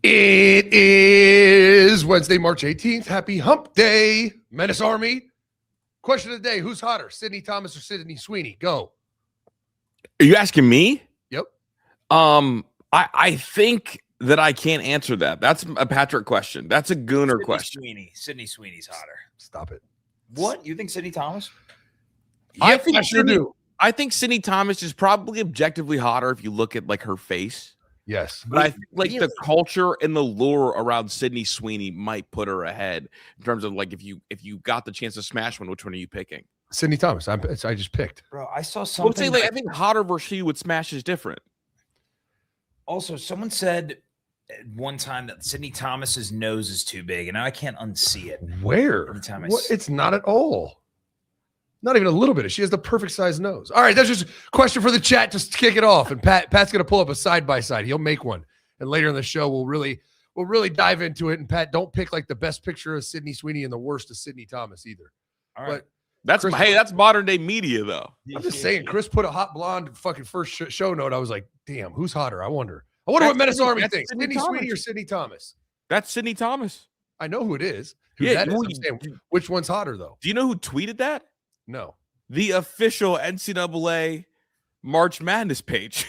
It is Wednesday, March 18th. Happy hump day, Menace Army. Question of the day, who's hotter, Sydney Thomas or Sydney Sweeney? Go. Are you asking me? Yep. I think that I can't answer that. That's a Patrick question. That's a Gooner question. Sydney Sweeney's hotter. Stop it. What? You think Sydney Thomas? I sure do. I think Sydney Thomas is probably objectively hotter if you look at like her face. Yes. But I think like the culture and the lure around Sydney Sweeney might put her ahead in terms of like if you got the chance to smash one, which one are you picking? Sydney Thomas. I just picked. Bro, I saw something. I think hotter versus she would smash is different. Also, someone said at one time that Sydney Thomas's nose is too big, and now I can't unsee it. Where? Every time it's not at all. Not even a little bit. She has the perfect size nose. All right, that's just a question for the chat. Just kick it off. And Pat's going to pull up a side-by-side. He'll make one. And later in the show, we'll really dive into it. And Pat, don't pick like the best picture of Sydney Sweeney and the worst of Sydney Thomas either. All right. But that's modern day media though. I'm just saying, Chris put a hot blonde fucking first show note. I was like, damn, who's hotter? I wonder what Menace Army thinks. Sydney Sweeney or Sydney Thomas? That's Sydney Thomas. I know who it is. Which one's hotter though? Do you know who tweeted that? No. The official NCAA March Madness page.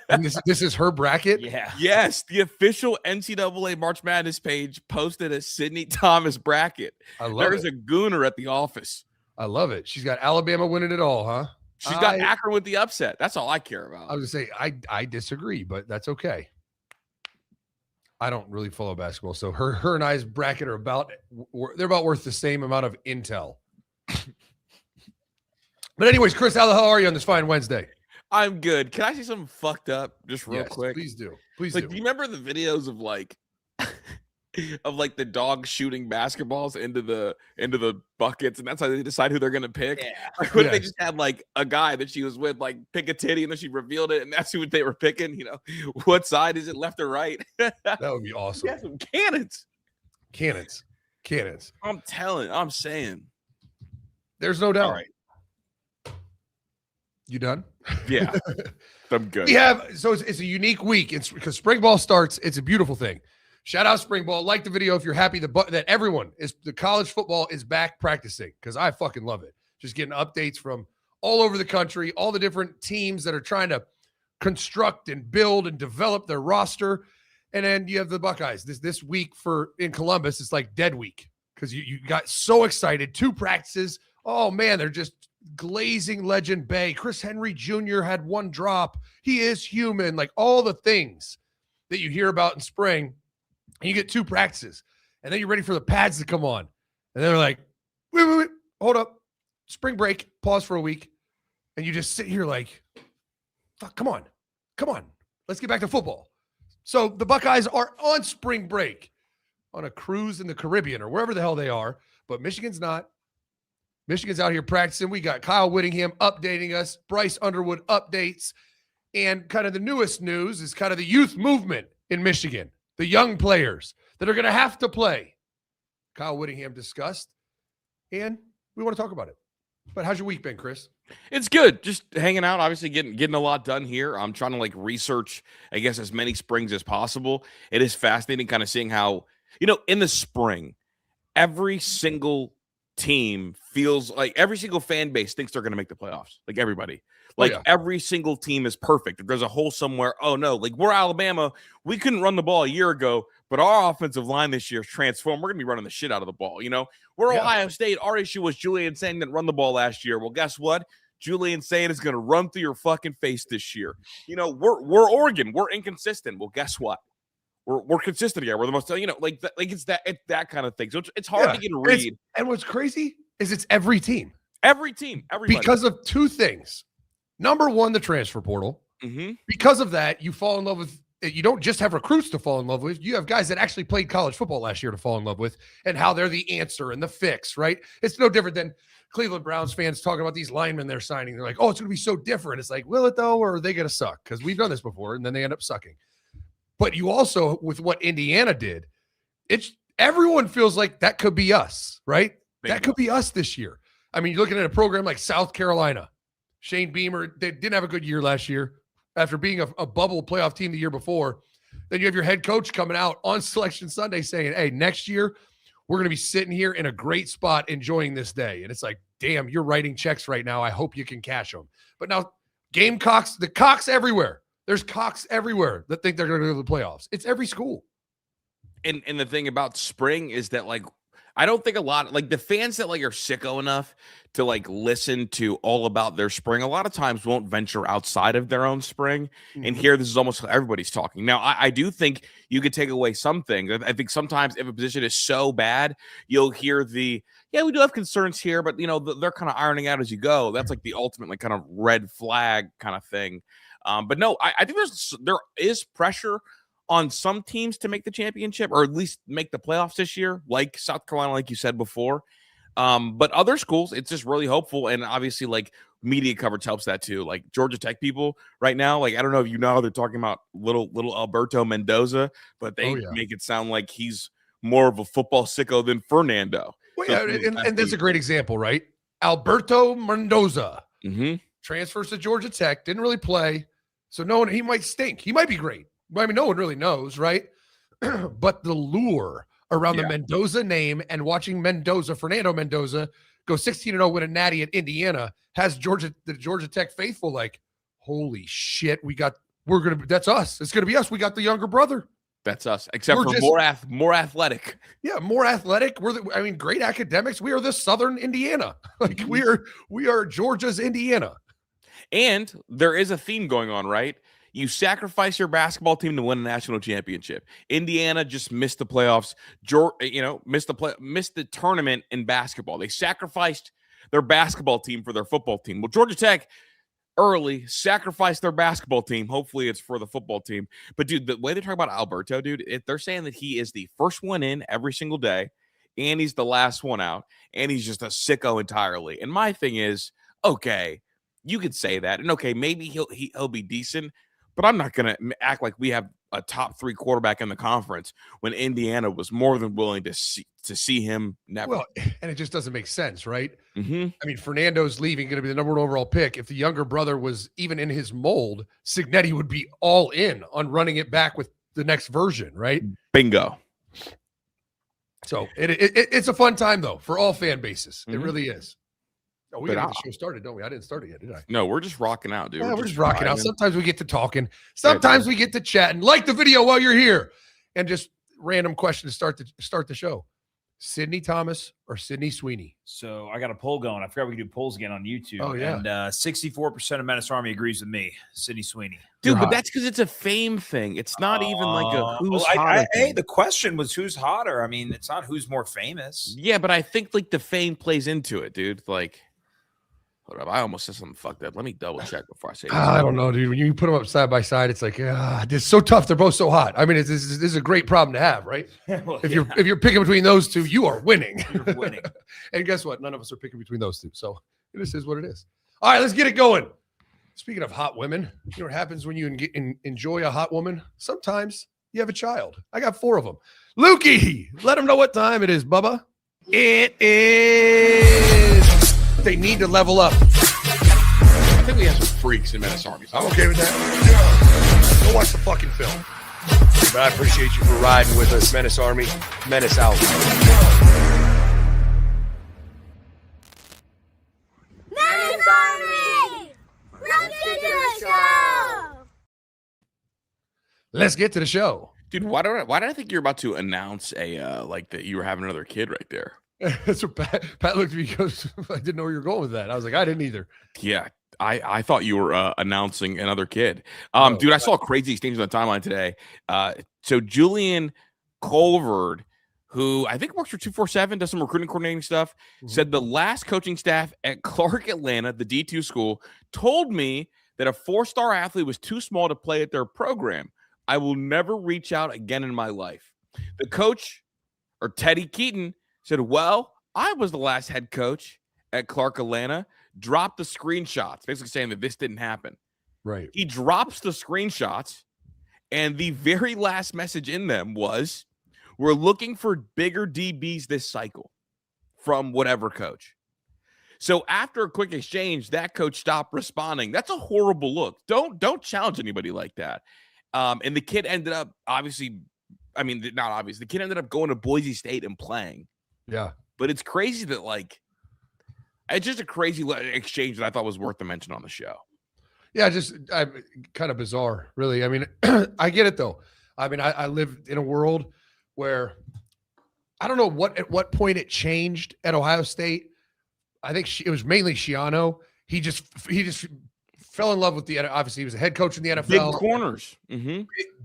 And this is her bracket? Yeah. Yes, the official NCAA March Madness page posted a Sydney Thomas bracket. I love it. There's a gooner at the office. I love it. She's got Alabama winning it all, huh? She's got Akron with the upset. That's all I care about. I was going to say, I disagree, but that's okay. I don't really follow basketball, so her and I's bracket are they're about worth the same amount of intel. But anyways, Chris, how the hell are you on this fine Wednesday? I'm good. Can I say something fucked up just real quick? Please do. Please do. Do You remember the videos of like the dog shooting basketballs into the buckets, and that's how they decide who they're gonna pick? Yeah. Like, what if they just had like a guy that she was with like pick a titty and then she revealed it and that's who they were picking? You know, what side is it, left or right? That would be awesome. Yeah, some cannons. Cannons. I'm saying. There's no doubt. All right. You done? Yeah, I'm good. It's a unique week. It's because spring ball starts. It's a beautiful thing. Shout out spring ball. Like the video if you're happy that everyone the college football is back practicing, because I fucking love it. Just getting updates from all over the country, all the different teams that are trying to construct and build and develop their roster. And then you have the Buckeyes. This week in Columbus, it's like dead week because you got so excited. 2 practices. Oh man, they're just glazing legend Bay. Chris Henry Jr. had 1 drop. He is human. Like all the things that you hear about in spring, and you get 2 practices, and then you're ready for the pads to come on. And they're like, wait, hold up. Spring break, pause for a week. And you just sit here like, fuck, come on. Let's get back to football. So the Buckeyes are on spring break on a cruise in the Caribbean or wherever the hell they are, but Michigan's not. Michigan's out here practicing. We got Kyle Whittingham updating us. Bryce Underwood updates. And kind of the newest news is kind of the youth movement in Michigan, the young players that are going to have to play. Kyle Whittingham discussed, and we want to talk about it. But how's your week been, Chris? It's good. Just hanging out, obviously getting a lot done here. I'm trying to like research, I guess, as many springs as possible. It is fascinating kind of seeing how, in the spring, every single team feels like every single fan base thinks they're going to make the playoffs. Like everybody, every single team is perfect. If there's a hole somewhere, oh no, like we're Alabama. We couldn't run the ball a year ago, but our offensive line this year is transformed. We're going to be running the shit out of the ball. We're Ohio State. Our issue was Julian Sain didn't run the ball last year. Well, guess what? Julian Sain is going to run through your fucking face this year. We're Oregon. We're inconsistent. Well, guess what? We're consistent here. We're the most, it's that kind of thing. So it's hard to get a read. And what's crazy is it's every team. Everybody. Because of 2 things. Number 1, the transfer portal. Mm-hmm. Because of that, you fall in love with, you don't just have recruits to fall in love with. You have guys that actually played college football last year to fall in love with, and how they're the answer and the fix, right? It's no different than Cleveland Browns fans talking about these linemen they're signing. They're like, oh, it's going to be so different. It's like, will it though, or are they going to suck? Because we've done this before, and then they end up sucking. But you also, with what Indiana did, everyone feels like that could be us, right? That could be us this year. I mean, you're looking at a program like South Carolina. Shane Beamer, they didn't have a good year last year after being a bubble playoff team the year before. Then you have your head coach coming out on Selection Sunday saying, hey, next year, we're going to be sitting here in a great spot enjoying this day. And it's like, damn, you're writing checks right now. I hope you can cash them. But now Gamecocks, the cocks everywhere. There's cocks everywhere that think they're going to go to the playoffs. It's every school. And the thing about spring is that, like, I don't think a lot, like, the fans that, like, are sicko enough to, like, listen to all about their spring, a lot of times won't venture outside of their own spring. And here, this is almost everybody's talking. Now, I do think you could take away some things. I think sometimes if a position is so bad, you'll hear we do have concerns here, but, they're kind of ironing out as you go. That's, like, the ultimate, like, kind of red flag kind of thing. But no, I think there is pressure on some teams to make the championship or at least make the playoffs this year, like South Carolina, like you said before. But other schools, it's just really hopeful. And obviously, like, media coverage helps that too. Like Georgia Tech people right now, like, I don't know if you know how they're talking about little Alberto Mendoza, but they make it sound like he's more of a football sicko than Fernando. Well, yeah, and that's a great example, right? Alberto Mendoza transfers to Georgia Tech, didn't really play. So he might stink. He might be great. I mean, no one really knows, right? But the lure around the Mendoza name and watching Fernando Mendoza, go 16-0, win a natty at Indiana, has the Georgia Tech faithful like, holy shit, that's us. It's going to be us. We got the younger brother. That's us, except for more athletic. Yeah, more athletic. Great academics. We are the Southern Indiana. Like we are Georgia's Indiana. And there is a theme going on, right? You sacrifice your basketball team to win a national championship. Indiana just missed the playoffs. Missed the tournament in basketball. They sacrificed their basketball team for their football team. Well, Georgia Tech early sacrificed their basketball team. Hopefully it's for the football team. But, dude, the way they talk about Alberto, dude, they're saying that he is the first one in every single day, and he's the last one out, and he's just a sicko entirely. And my thing is, okay, you could say that, and okay, maybe he'll be decent, but I'm not going to act like we have a top 3 quarterback in the conference when Indiana was more than willing to see him never. Well, and it just doesn't make sense, right? I mean, Fernando's leaving, going to be the number 1 overall pick. If the younger brother was even in his mold, Cignetti would be all in on running it back with the next version, right? Bingo. So it's a fun time, though, for all fan bases. It really is. Oh, we got the show started, don't we? I didn't start it yet, did I? No, we're just rocking out, dude. Yeah, we're just rocking out. Sometimes we get to talking. Sometimes we get to chatting. Like the video while you're here. And just random question to start the show. Sydney Thomas or Sydney Sweeney? So I got a poll going. I forgot we could do polls again on YouTube. Oh, yeah. And 64% of Menace Army agrees with me, Sydney Sweeney. Dude, but that's because it's a fame thing. It's not even like a who's hotter. Hey, the question was who's hotter. I mean, it's not who's more famous. Yeah, but I think like the fame plays into it, dude. Like, hold up, I almost said something fucked up. Let me double check before I say this. I don't know, dude. When you put them up side by side, it's like, it's so tough. They're both so hot. I mean, this is a great problem to have, right? Well, if you're picking between those two, you are winning. You're winning. And guess what? None of us are picking between those two. So this is what it is. All right, let's get it going. Speaking of hot women, you know what happens when you enjoy a hot woman? Sometimes you have a child. I got 4 of them. Lukey, let them know what time it is, Bubba. It is. They need to level up. I think we have some freaks in Menace Army. I'm okay with that. Go watch the fucking film. But I appreciate you for riding with us, Menace Army. Menace out. Menace Army! Let's get to the show! Let's get to the show. Dude, why did I think you're about to announce like that you were having another kid right there? That's what Pat looked at me and goes, I didn't know where you were going with that. I was like, I didn't either. Yeah, I thought you were announcing another kid. Dude, I saw a crazy exchange on the timeline today. So Julian Colvard, who I think works for 247, does some recruiting coordinating stuff, said the last coaching staff at Clark Atlanta, the D2 school, told me that a 4-star athlete was too small to play at their program. I will never reach out again in my life. The coach, or Teddy Keaton, said, well, I was the last head coach at Clark Atlanta, dropped the screenshots, basically saying that this didn't happen. Right. He drops the screenshots, and the very last message in them was, we're looking for bigger DBs this cycle from whatever coach. So after a quick exchange, that coach stopped responding. That's a horrible look. Don't challenge anybody like that. And the kid ended up the kid ended up going to Boise State and playing. Yeah. But it's crazy that like it's just a crazy exchange that I thought was worth the mention on the show. Yeah, just kind of bizarre, really. I mean, I get it though. I mean, I live in a world where I don't know at what point it changed at Ohio State. I think it was mainly Shiano. He just fell in love with obviously he was a head coach in the NFL. Big corners.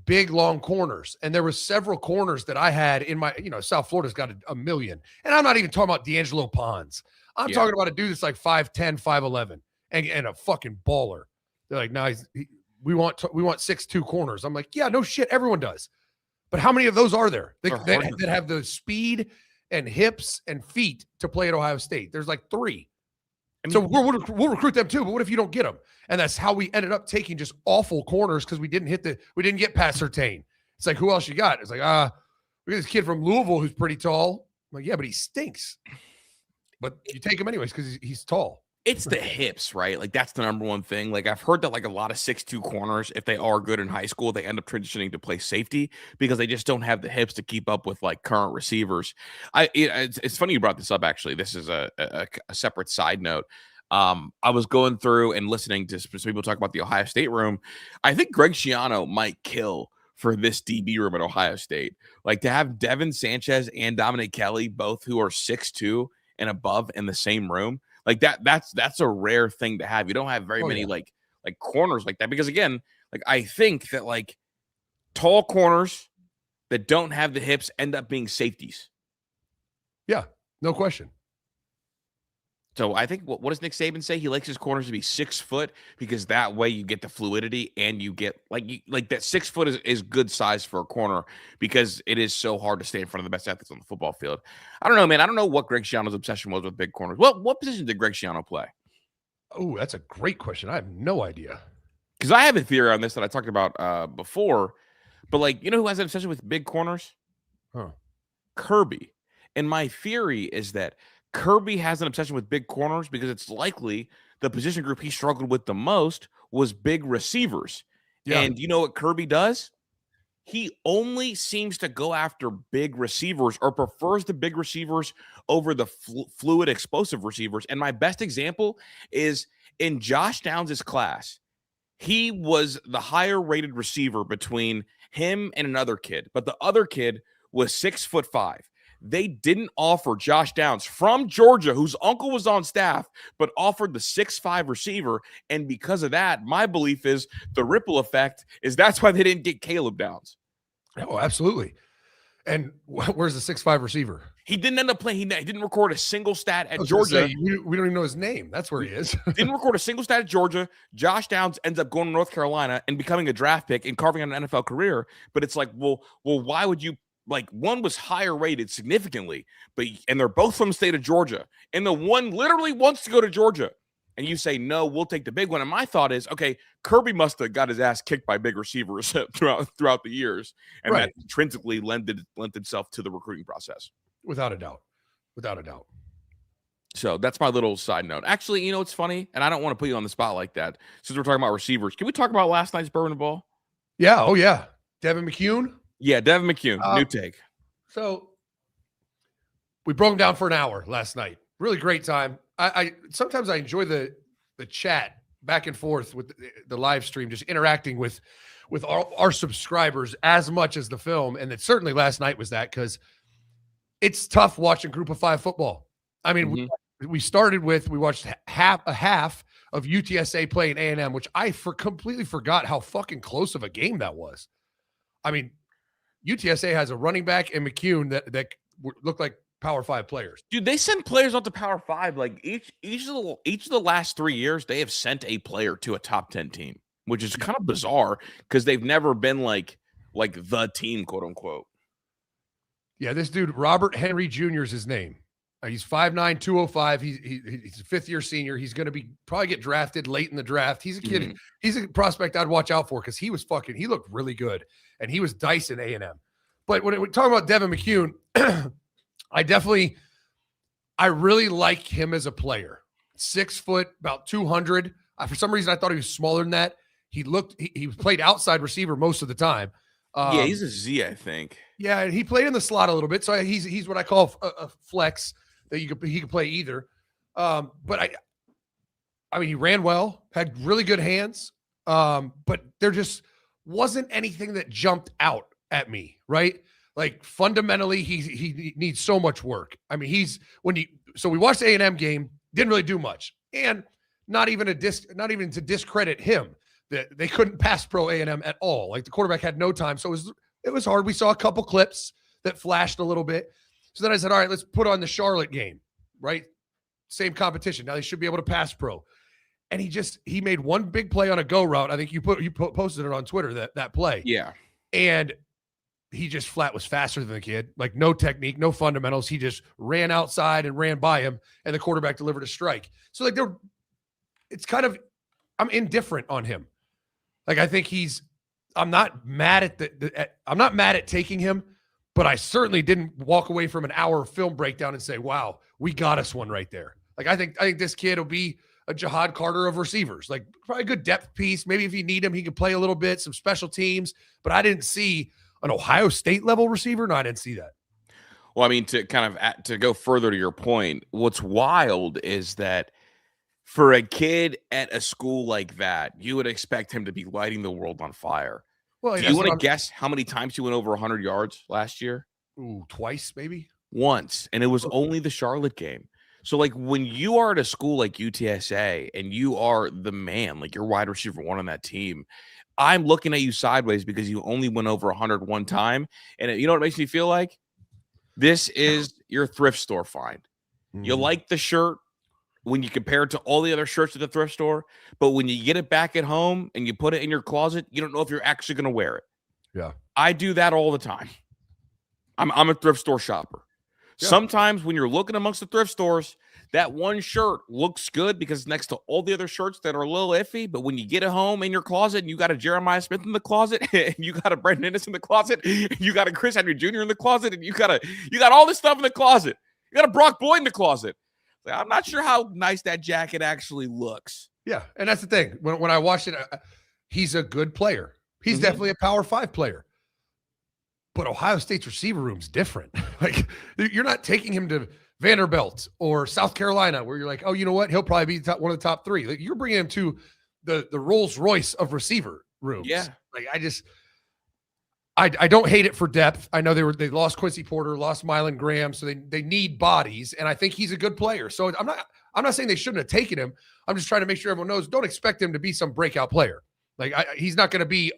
Big long corners. And there were several corners that I had in my, South Florida's got a million. And I'm not even talking about D'Angelo Pons. I'm talking about a dude that's like 5'10", 5'11", and a fucking baller. They're like, no, we want 6'2" corners. I'm like, yeah, no shit, everyone does. But how many of those are there that have the speed and hips and feet to play at Ohio State? There's like 3. So we'll recruit them too, but what if you don't get them? And that's how we ended up taking just awful corners because we didn't get past Surtain. It's like, who else you got? It's like, we got this kid from Louisville who's pretty tall. I'm like, yeah, but he stinks. But you take him anyways because he's tall. It's the hips, right? Like that's the number one thing. Like I've heard that like a lot of 6'2" corners, if they are good in high school, they end up transitioning to play safety because they just don't have the hips to keep up with like current receivers. It's funny you brought this up. Actually, this is a separate side note. I was going through and listening to some people talk about the Ohio State room. I think Greg Schiano might kill for this DB room at Ohio State. Like to have Devin Sanchez and Dominic Kelly, both who are 6'2" and above in the same room. Like that's a rare thing to have. You don't have very many like corners like that because again, like I think that like tall corners that don't have the hips end up being safeties. Yeah, no question. So I think what does Nick Saban say? He likes his corners to be 6 foot because that way you get the fluidity and you get like that 6 foot is good size for a corner because it is so hard to stay in front of the best athletes on the football field. I don't know, man. I don't know what Greg Schiano's obsession was with big corners. What position did Greg Schiano play? Oh, that's a great question. I have no idea. Because I have a theory on this that I talked about before, but like, you know who has an obsession with big corners? Huh. Kirby. And my theory is that Kirby has an obsession with big corners because it's likely the position group he struggled with the most was big receivers. Yeah. And you know what Kirby does? He only seems to go after big receivers or prefers the big receivers over the fluid, explosive receivers. And my best example is in Josh Downs' class. He was the higher rated receiver between him and another kid, but the other kid was 6'5". They didn't offer Josh Downs from Georgia, whose uncle was on staff, but offered the 6'5" receiver. And because of that, my belief is the ripple effect is that's why they didn't get Caleb Downs. Oh, absolutely. And where's the 6'5" receiver? He didn't end up playing. He didn't record a single stat at Georgia. We don't even know his name. That's where he is. Didn't record a single stat at Georgia. Josh Downs ends up going to North Carolina and becoming a draft pick and carving out an NFL career. But it's like, well, why would you? Like one was higher rated significantly, and they're both from the state of Georgia. And the one literally wants to go to Georgia. And you say, no, we'll take the big one. And my thought is, okay, Kirby must have got his ass kicked by big receivers throughout the years. And that intrinsically lent itself to the recruiting process. Without a doubt. So that's my little side note. Actually, it's funny, and I don't want to put you on the spot like that. Since we're talking about receivers, can we talk about last night's Bourbon Ball? Yeah. Oh, yeah. Devin McCuin? Yeah, Devin McCuin, new take. So we broke him down for an hour last night. Really great time. I sometimes I enjoy the chat back and forth with the live stream, just interacting with our subscribers as much as the film. And it certainly last night was that because it's tough watching Group of 5 football. I mean, we watched a half of UTSA playing A&M, which I completely forgot how fucking close of a game that was. I mean, UTSA has a running back and McCuin that look like Power 5 players. Dude, they send players out to Power 5. Like each of the last 3 years, they have sent a player to a top 10 team, which is kind of bizarre because they've never been like the team, quote unquote. Yeah, this dude Robert Henry Jr. is his name. He's 5'9", 205. He's a fifth-year senior. He's going to probably get drafted late in the draft. He's a kid. Mm-hmm. He's a prospect I'd watch out for because he looked really good, and he was dicing A&M. But when we're talking about Devin McCuin, I really like him as a player. 6 foot, about 200. For some reason, I thought he was smaller than that. He played outside receiver most of the time. Yeah, he's a Z, I think. Yeah, and he played in the slot a little bit, so he's what I call a flex that he could play either. But I mean, he ran well, had really good hands, but there just wasn't anything that jumped out at me, right? Like fundamentally, he needs so much work. I mean, so we watched the A&M game, didn't really do much, and not even to discredit him, that they couldn't pass pro A&M at all. Like the quarterback had no time, so it was hard. We saw a couple clips that flashed a little bit. So then I said, all right, let's put on the Charlotte game, right? Same competition. Now they should be able to pass pro. And he made one big play on a go route. I think you posted it on Twitter, that play. Yeah. And he just was faster than the kid. Like no technique, no fundamentals. He just ran outside and ran by him, and the quarterback delivered a strike. So like it's kind of, I'm indifferent on him. Like I think I'm not mad at taking him, but I certainly didn't walk away from an hour film breakdown and say, wow, we got us one right there. Like I think this kid will be a Jahad Carter of receivers, like probably a good depth piece. Maybe if you need him, he could play a little bit, some special teams, but I didn't see an Ohio State level receiver. No, I didn't see that. Well, I mean, to go further to your point, what's wild is that for a kid at a school like that, you would expect him to be lighting the world on fire. Well, do you want to guess how many times he went over 100 yards last year? Ooh, twice, maybe? Once. And it was only the Charlotte game. So, like, when you are at a school like UTSA and you are the man, like you're wide receiver one on that team, I'm looking at you sideways because you only went over 100 one time. And you know what it makes me feel like? This is your thrift store find. You like the shirt when you compare it to all the other shirts at the thrift store, but when you get it back at home and you put it in your closet, you don't know if you're actually going to wear it. Yeah. I do that all the time. I'm a thrift store shopper. Yeah. Sometimes when you're looking amongst the thrift stores, that one shirt looks good because it's next to all the other shirts that are a little iffy. But when you get it home in your closet and you got a Jeremiah Smith in the closet, and you got a Brendan Ennis in the closet, and you got a Chris Henry Jr. in the closet, and you got all this stuff in the closet. You got a Brock Boyd in the closet. Like, I'm not sure how nice that jacket actually looks. Yeah, and that's the thing. When I watched it, he's a good player. He's definitely a Power 5 player. But Ohio State's receiver room's different. Like, you're not taking him to Vanderbilt or South Carolina where you're like, oh, you know what? He'll probably be one of the top three. Like, you're bringing him to the Rolls Royce of receiver rooms. Yeah. Like, I don't hate it for depth. I know they lost Quincy Porter, lost Mylan Graham, so they need bodies, and I think he's a good player. So I'm not saying they shouldn't have taken him. I'm just trying to make sure everyone knows. Don't expect him to be some breakout player. Like he's not going to be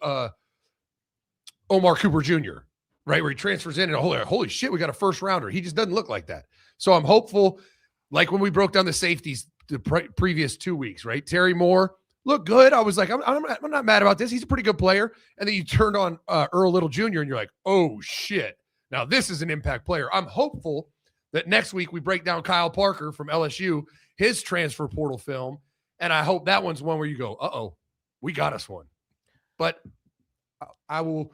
Omar Cooper Jr., right? Where he transfers in and holy shit, we got a first rounder. He just doesn't look like that. So I'm hopeful. Like when we broke down the safeties the previous 2 weeks, right? Terry Moore looked good. I was like, I'm not mad about this. He's a pretty good player. And then you turned on Earl Little Jr. and you're like, oh shit. Now this is an impact player. I'm hopeful that next week we break down Kyle Parker from LSU, his transfer portal film. And I hope that one's one where you go, uh-oh, we got us one. But I will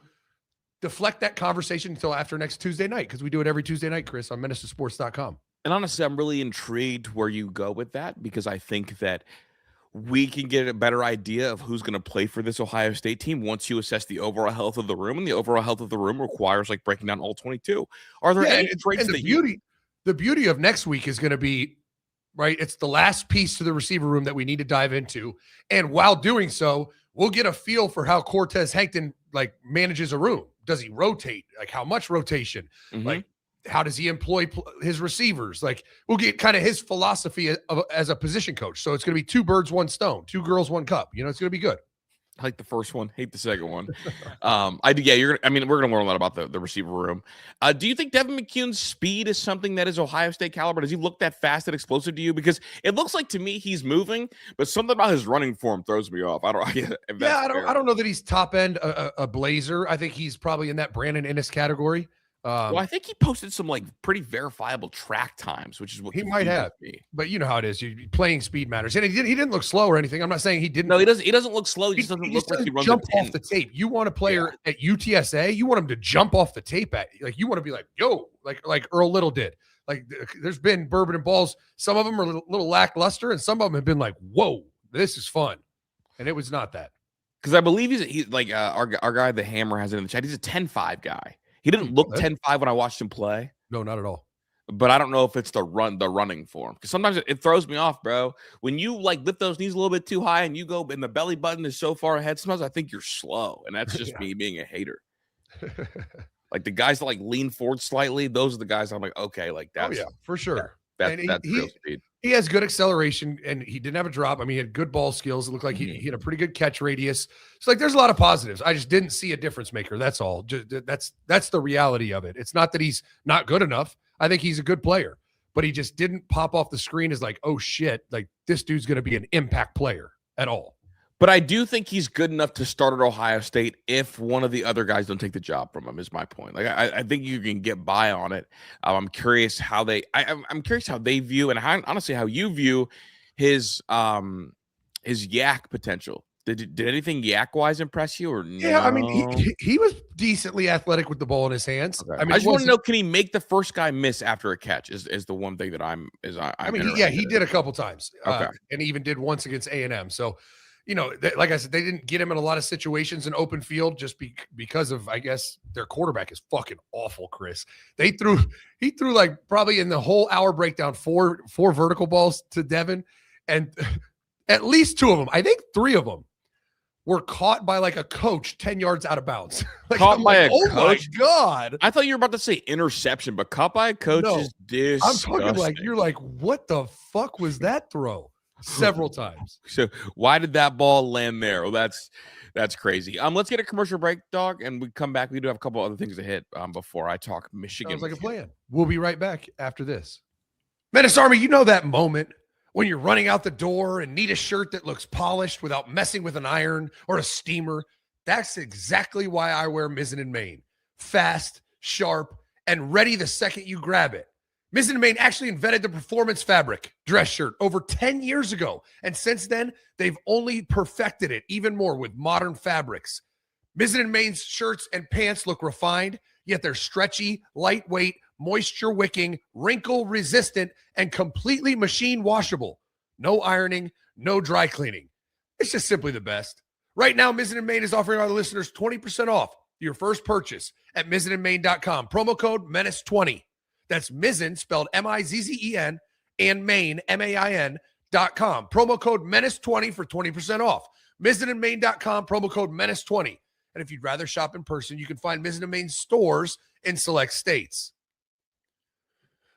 deflect that conversation until after next Tuesday night, because we do it every Tuesday night, Chris, on menacesports.com. And honestly, I'm really intrigued where you go with that, because I think that we can get a better idea of who's going to play for this Ohio State team once you assess the overall health of the room, and the overall health of the room requires like breaking down all 22. Are there any traits that the beauty of next week is going to be, right? It's the last piece to the receiver room that we need to dive into. And while doing so, we'll get a feel for how Cortez Hankton like manages a room. Does he rotate? Like how much rotation? Like how does he employ his receivers? Like we'll get kind of his philosophy as a position coach. So it's going to be 2 birds, 1 stone, 2 girls, 1 cup. You know, it's going to be good. I like the first one, hate the second one. We're going to learn a lot about the receiver room. Do you think Devin McCuin's speed is something that is Ohio State caliber? Does he look that fast and explosive to you? Because it looks like to me he's moving, but something about his running form throws me off. I don't know that he's top end a blazer. I think he's probably in that Brandon Ennis category. Well, I think he posted some like pretty verifiable track times, which is what he might have. But you know how it is. Playing speed matters, and he didn't look slow or anything. I'm not saying he didn't. No, he doesn't. He doesn't look slow. He just doesn't look like he runs jump off the tape. You want a player at UTSA? You want him to jump off the tape at like you want to be like yo, like Earl Little did. Like there's been bourbon and balls. Some of them are a little lackluster, and some of them have been like, whoa, this is fun, and it was not that. Because I believe he's like our guy, the Hammer, has it in the chat. He's a 10-5 guy. He didn't look 10-5 when I watched him play. No, not at all. But I don't know if it's the running form, because sometimes it throws me off, bro. When you like lift those knees a little bit too high and you go and the belly button is so far ahead, sometimes I think you're slow, and that's just me being a hater. Like the guys that like lean forward slightly, those are the guys I'm like, okay, like that's for sure. That's real speed. He has good acceleration, and he didn't have a drop. I mean, he had good ball skills. It looked like he had a pretty good catch radius. So like, there's a lot of positives. I just didn't see a difference maker. That's all. That's the reality of it. It's not that he's not good enough. I think he's a good player, but he just didn't pop off the screen as like, oh shit, like this dude's going to be an impact player at all. But I do think he's good enough to start at Ohio State if one of the other guys don't take the job from him, is my point. Like I think you can get by on it. I'm curious how they I'm curious how they view, and honestly how you view his yak potential. Did anything yak wise impress you, or yeah? No? I mean, he was decently athletic with the ball in his hands. Okay. I mean, I just want to know, can he make the first guy miss after a catch? Is the one thing that I'm he did a couple times. Okay, and he even did once against A&M. So, you know, like I said, they didn't get him in a lot of situations in open field just because of, I guess, their quarterback is fucking awful, Chris. He threw like probably in the whole hour breakdown four vertical balls to Devin, and at least 2 of them, I think 3 of them, were caught by like a coach 10 yards out of bounds. Like, caught by a coach? Oh my God. I thought you were about to say interception, but caught by a coach is disgusting. I'm talking like, you're like, what the fuck was that throw? Several times. So why did that ball land there? Well, that's crazy. Let's get a commercial break, dog, and we come back. We do have a couple other things to hit before I talk Michigan. Sounds like a plan. We'll be right back after this. Menace Army, you know that moment when you're running out the door and need a shirt that looks polished without messing with an iron or a steamer? That's exactly why I wear Mizzen & Main. Fast, sharp, and ready the second you grab it. Mizzen & Main actually invented the performance fabric dress shirt over 10 years ago. And since then, they've only perfected it even more with modern fabrics. Mizzen & Main's shirts and pants look refined, yet they're stretchy, lightweight, moisture wicking, wrinkle resistant, and completely machine washable. No ironing, no dry cleaning. It's just simply the best. Right now, Mizzen & Main is offering our listeners 20% off your first purchase at mizzenandmain.com. Promo code Menace20. That's Mizzen, spelled M-I-Z-Z-E-N, and Main, M-A-I-N.com. Promo code Menace20 for 20% off. Mizzenandmain.com, promo code Menace20. And if you'd rather shop in person, you can find Mizzen & Main stores in select states.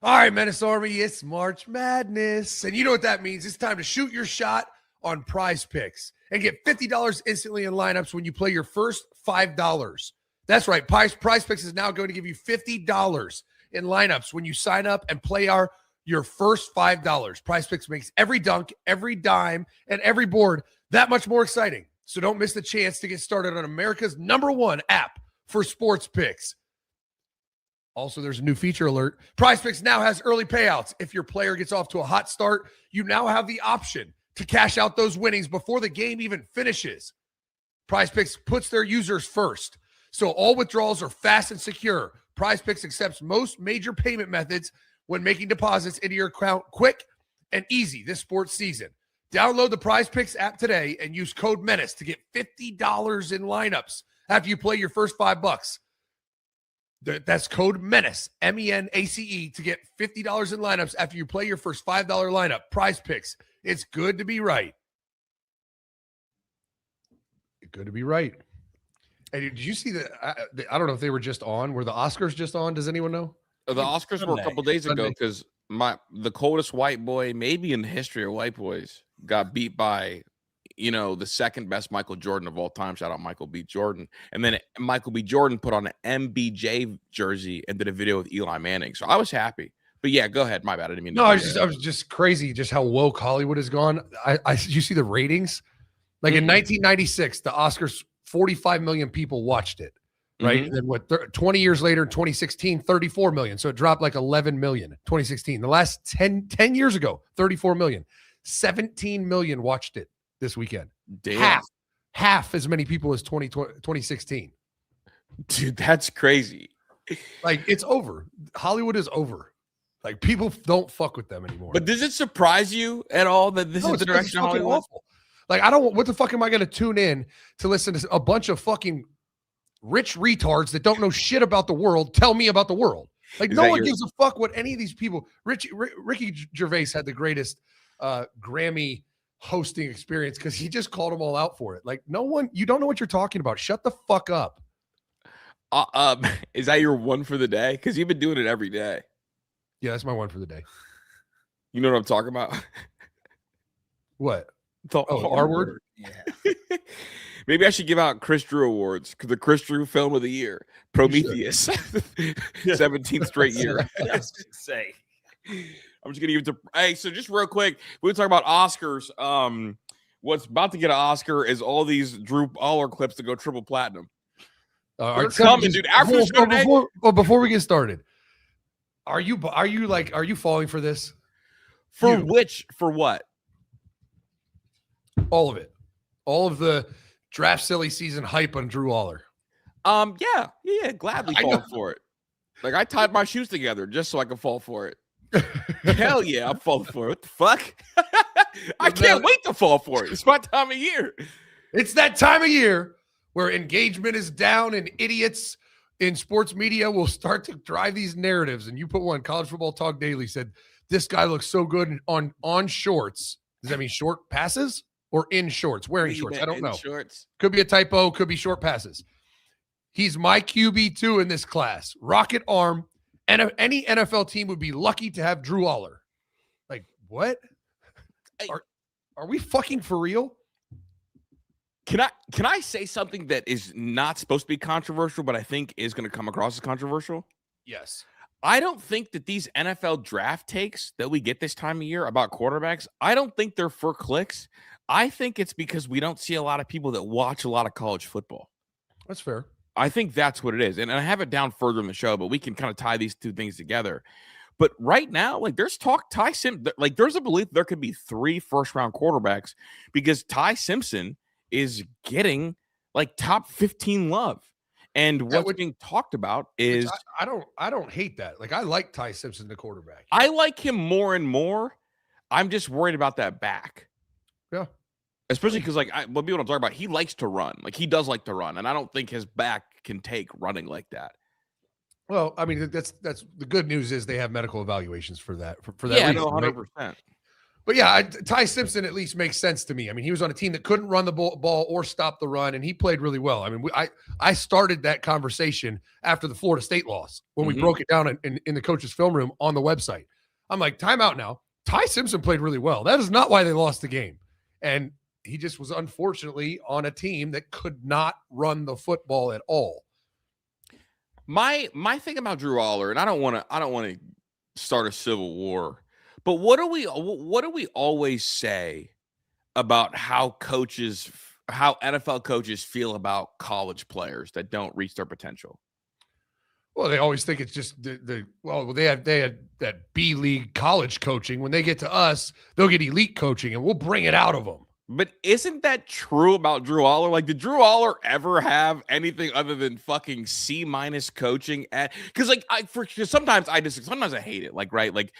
All right, Menace Army, it's March Madness. And you know what that means. It's time to shoot your shot on Prize Picks and get $50 instantly in lineups when you play your first $5. That's right. Prize Picks is now going to give you $50 in lineups when you sign up and play your first $5. Prize Picks makes every dunk, every dime, and every board that much more exciting. So don't miss the chance to get started on America's #1 app for sports picks. Also, there's a new feature alert. Prize Picks now has early payouts. If your player gets off to a hot start, you now have the option to cash out those winnings before the game even finishes. Prize Picks puts their users first, so all withdrawals are fast and secure. Prize Picks accepts most major payment methods when making deposits into your account quick and easy this sports season. Download the Prize Picks app today and use code Menace to get $50 in lineups after you play your first $5. That's code Menace, M-E-N-A-C-E, to get $50 in lineups after you play your first $5 lineup. Prize Picks. It's good to be right. Good to be right. Hey, did you see I don't know if they were just on. Were the Oscars just on? Does anyone know? The Oscars were a couple days ago because the coldest white boy maybe in the history of white boys got beat by, the second best Michael Jordan of all time. Shout out Michael B. Jordan. And then Michael B. Jordan put on an MBJ jersey and did a video with Eli Manning. So I was happy. But yeah, go ahead. My bad. I didn't mean to. No, I was just crazy just how woke Hollywood has gone. You see the ratings? Like in 1996, the Oscars, 45 million people watched it. Right. And then 20 years later, 2016, 34 million. So it dropped like 11 million, 2016. The last 10 years ago, 34 million, 17 million watched it this weekend. Damn. Half as many people as 2016. Dude, that's crazy. Like, it's over. Hollywood is over. Like, people don't fuck with them anymore. But does it surprise you at all that this is the direction of Hollywood? Awful. Like, I don't, what the fuck am I going to tune in to listen to a bunch of fucking rich retards that don't know shit about the world tell me about the world? Like, no one gives a fuck what any of these people. Ricky Gervais had the greatest Grammy hosting experience because he just called them all out for it. Like, no one, you don't know what you're talking about. Shut the fuck up. Is that your one for the day? Because you've been doing it every day. Yeah, that's my one for the day. You know what I'm talking about? What? The R word? Yeah. Maybe I should give out Chris Drew awards. The Chris Drew film of the year, Prometheus, 17th straight year. I was gonna say. I'm just gonna give it to. Hey, so just real quick, we talk about Oscars. What's about to get an Oscar is all these Drew Allar clips to go triple platinum. They're coming, dude. After before we get started, are you falling for this? For what? All of it. All of the draft silly season hype on Drew Allar. Yeah, gladly fall for it. Like, I tied my shoes together just so I could fall for it. Hell yeah, I'm falling for it. What the fuck? I can't wait to fall for it. It's my time of year. It's that time of year where engagement is down and idiots in sports media will start to drive these narratives. And you put one, College Football Talk Daily said, this guy looks so good on shorts. Does that mean short passes or in shorts? Wearing shorts? I don't know. Shorts. Could be a typo. Could be short passes. He's my QB2 in this class. Rocket arm. And any NFL team would be lucky to have Drew Allar. Like, what? Are we fucking for real? Can I say something that is not supposed to be controversial, but I think is going to come across as controversial? Yes. I don't think that these NFL draft takes that we get this time of year about quarterbacks, I don't think they're for clicks. I think it's because we don't see a lot of people that watch a lot of college football. That's fair. I think that's what it is. And I have it down further in the show, but we can kind of tie these two things together. But right now, like, there's talk, Ty Simpson, like, there's a belief there could be 3 first-round quarterbacks because Ty Simpson is getting, like, top 15 love. And what's being talked about is I don't hate that. Like, I like Ty Simpson, the quarterback. I like him more and more. I'm just worried about that back. Yeah. Especially because, like, what people don't talk about, he likes to run. Like, he does like to run, and I don't think his back can take running like that. Well, I mean, that's the good news is they have medical evaluations for that. For that yeah, reason, no, 100%. Right? But yeah, Ty Simpson at least makes sense to me. I mean, he was on a team that couldn't run the ball or stop the run, and he played really well. I mean, I started that conversation after the Florida State loss when we broke it down in the coach's film room on the website. I'm like, time out now. Ty Simpson played really well. That is not why they lost the game. And he just was unfortunately on a team that could not run the football at all. My thing about Drew Allar, and I don't want to start a civil war, but what do we always say about how NFL coaches feel about college players that don't reach their potential? Well, they always think it's just they had that B league college coaching. When they get to us, they'll get elite coaching, and we'll bring it out of them. But isn't that true about Drew Allar? Like, did Drew Allar ever have anything other than fucking C- coaching at? Because sometimes I hate it. Like, right, like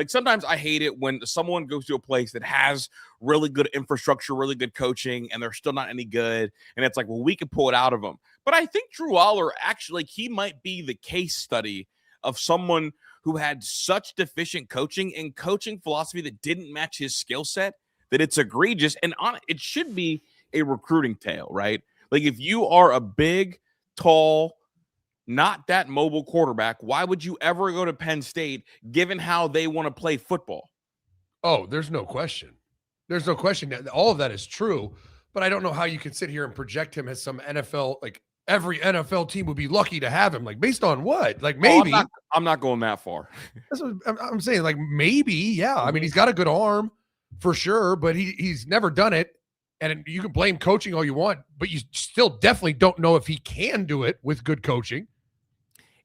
sometimes I hate it when someone goes to a place that has really good infrastructure, really good coaching, and they're still not any good. And it's like, well, we can pull it out of them. But I think Drew Allar actually, like, he might be the case study of someone who had such deficient coaching and coaching philosophy that didn't match his skill set, that it's egregious. And it should be a recruiting tale, right? Like, if you are a big, tall, not that mobile quarterback, why would you ever go to Penn State given how they want to play football? Oh, there's no question. There's no question that all of that is true, but I don't know how you can sit here and project him as some NFL, like every NFL team would be lucky to have him. Like, based on what? Like, maybe. I'm not going that far. That's what I'm saying. Like, maybe, yeah. I mean, he's got a good arm. For sure, but he's never done it. And you can blame coaching all you want, but you still definitely don't know if he can do it with good coaching.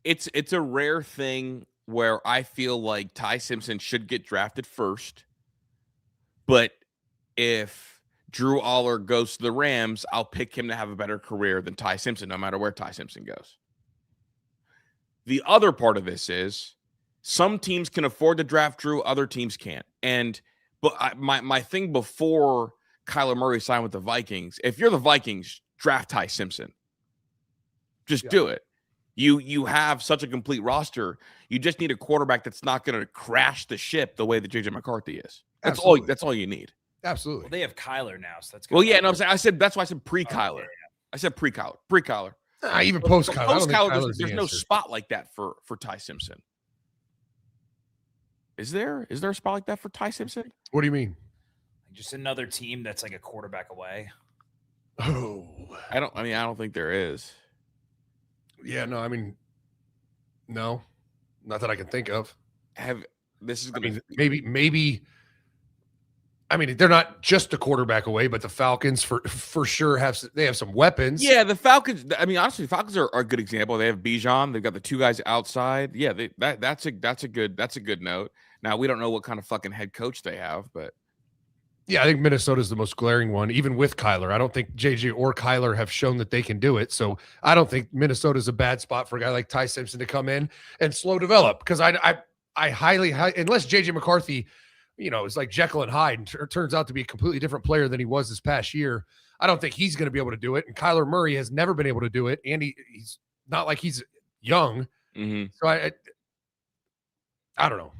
It's a rare thing where I feel like Ty Simpson should get drafted first. But if Drew Allar goes to the Rams, I'll pick him to have a better career than Ty Simpson, no matter where Ty Simpson goes. The other part of this is some teams can afford to draft Drew, other teams can't. But my thing before Kyler Murray signed with the Vikings. If you're the Vikings, draft Ty Simpson. Just do it. You have such a complete roster. You just need a quarterback that's not going to crash the ship the way that JJ McCarthy is. That's all you need. Absolutely. Well, they have Kyler now, so that's good. Well, yeah, no, that's why I said pre-Kyler. I said pre-Kyler. Even post-Kyler. There's no spot like that for Ty Simpson. Is there a spot like that for Ty Simpson? What do you mean? Just another team that's like a quarterback away. Oh, I don't think there is. Yeah, no, I mean, no, not that I can think of. Maybe. I mean, they're not just a quarterback away, but the Falcons for sure have some weapons. Yeah, the Falcons. I mean, honestly, the Falcons are a good example. They have Bijan. They've got the two guys outside. Yeah, that's a good note. Now we don't know what kind of fucking head coach they have, but yeah, I think Minnesota's the most glaring one, even with Kyler. I don't think JJ or Kyler have shown that they can do it. So I don't think Minnesota's a bad spot for a guy like Ty Simpson to come in and slow develop. Because I highly, unless JJ McCarthy, is like Jekyll and Hyde and turns out to be a completely different player than he was this past year, I don't think he's going to be able to do it. And Kyler Murray has never been able to do it. And he's not like he's young. Mm-hmm. So I don't know.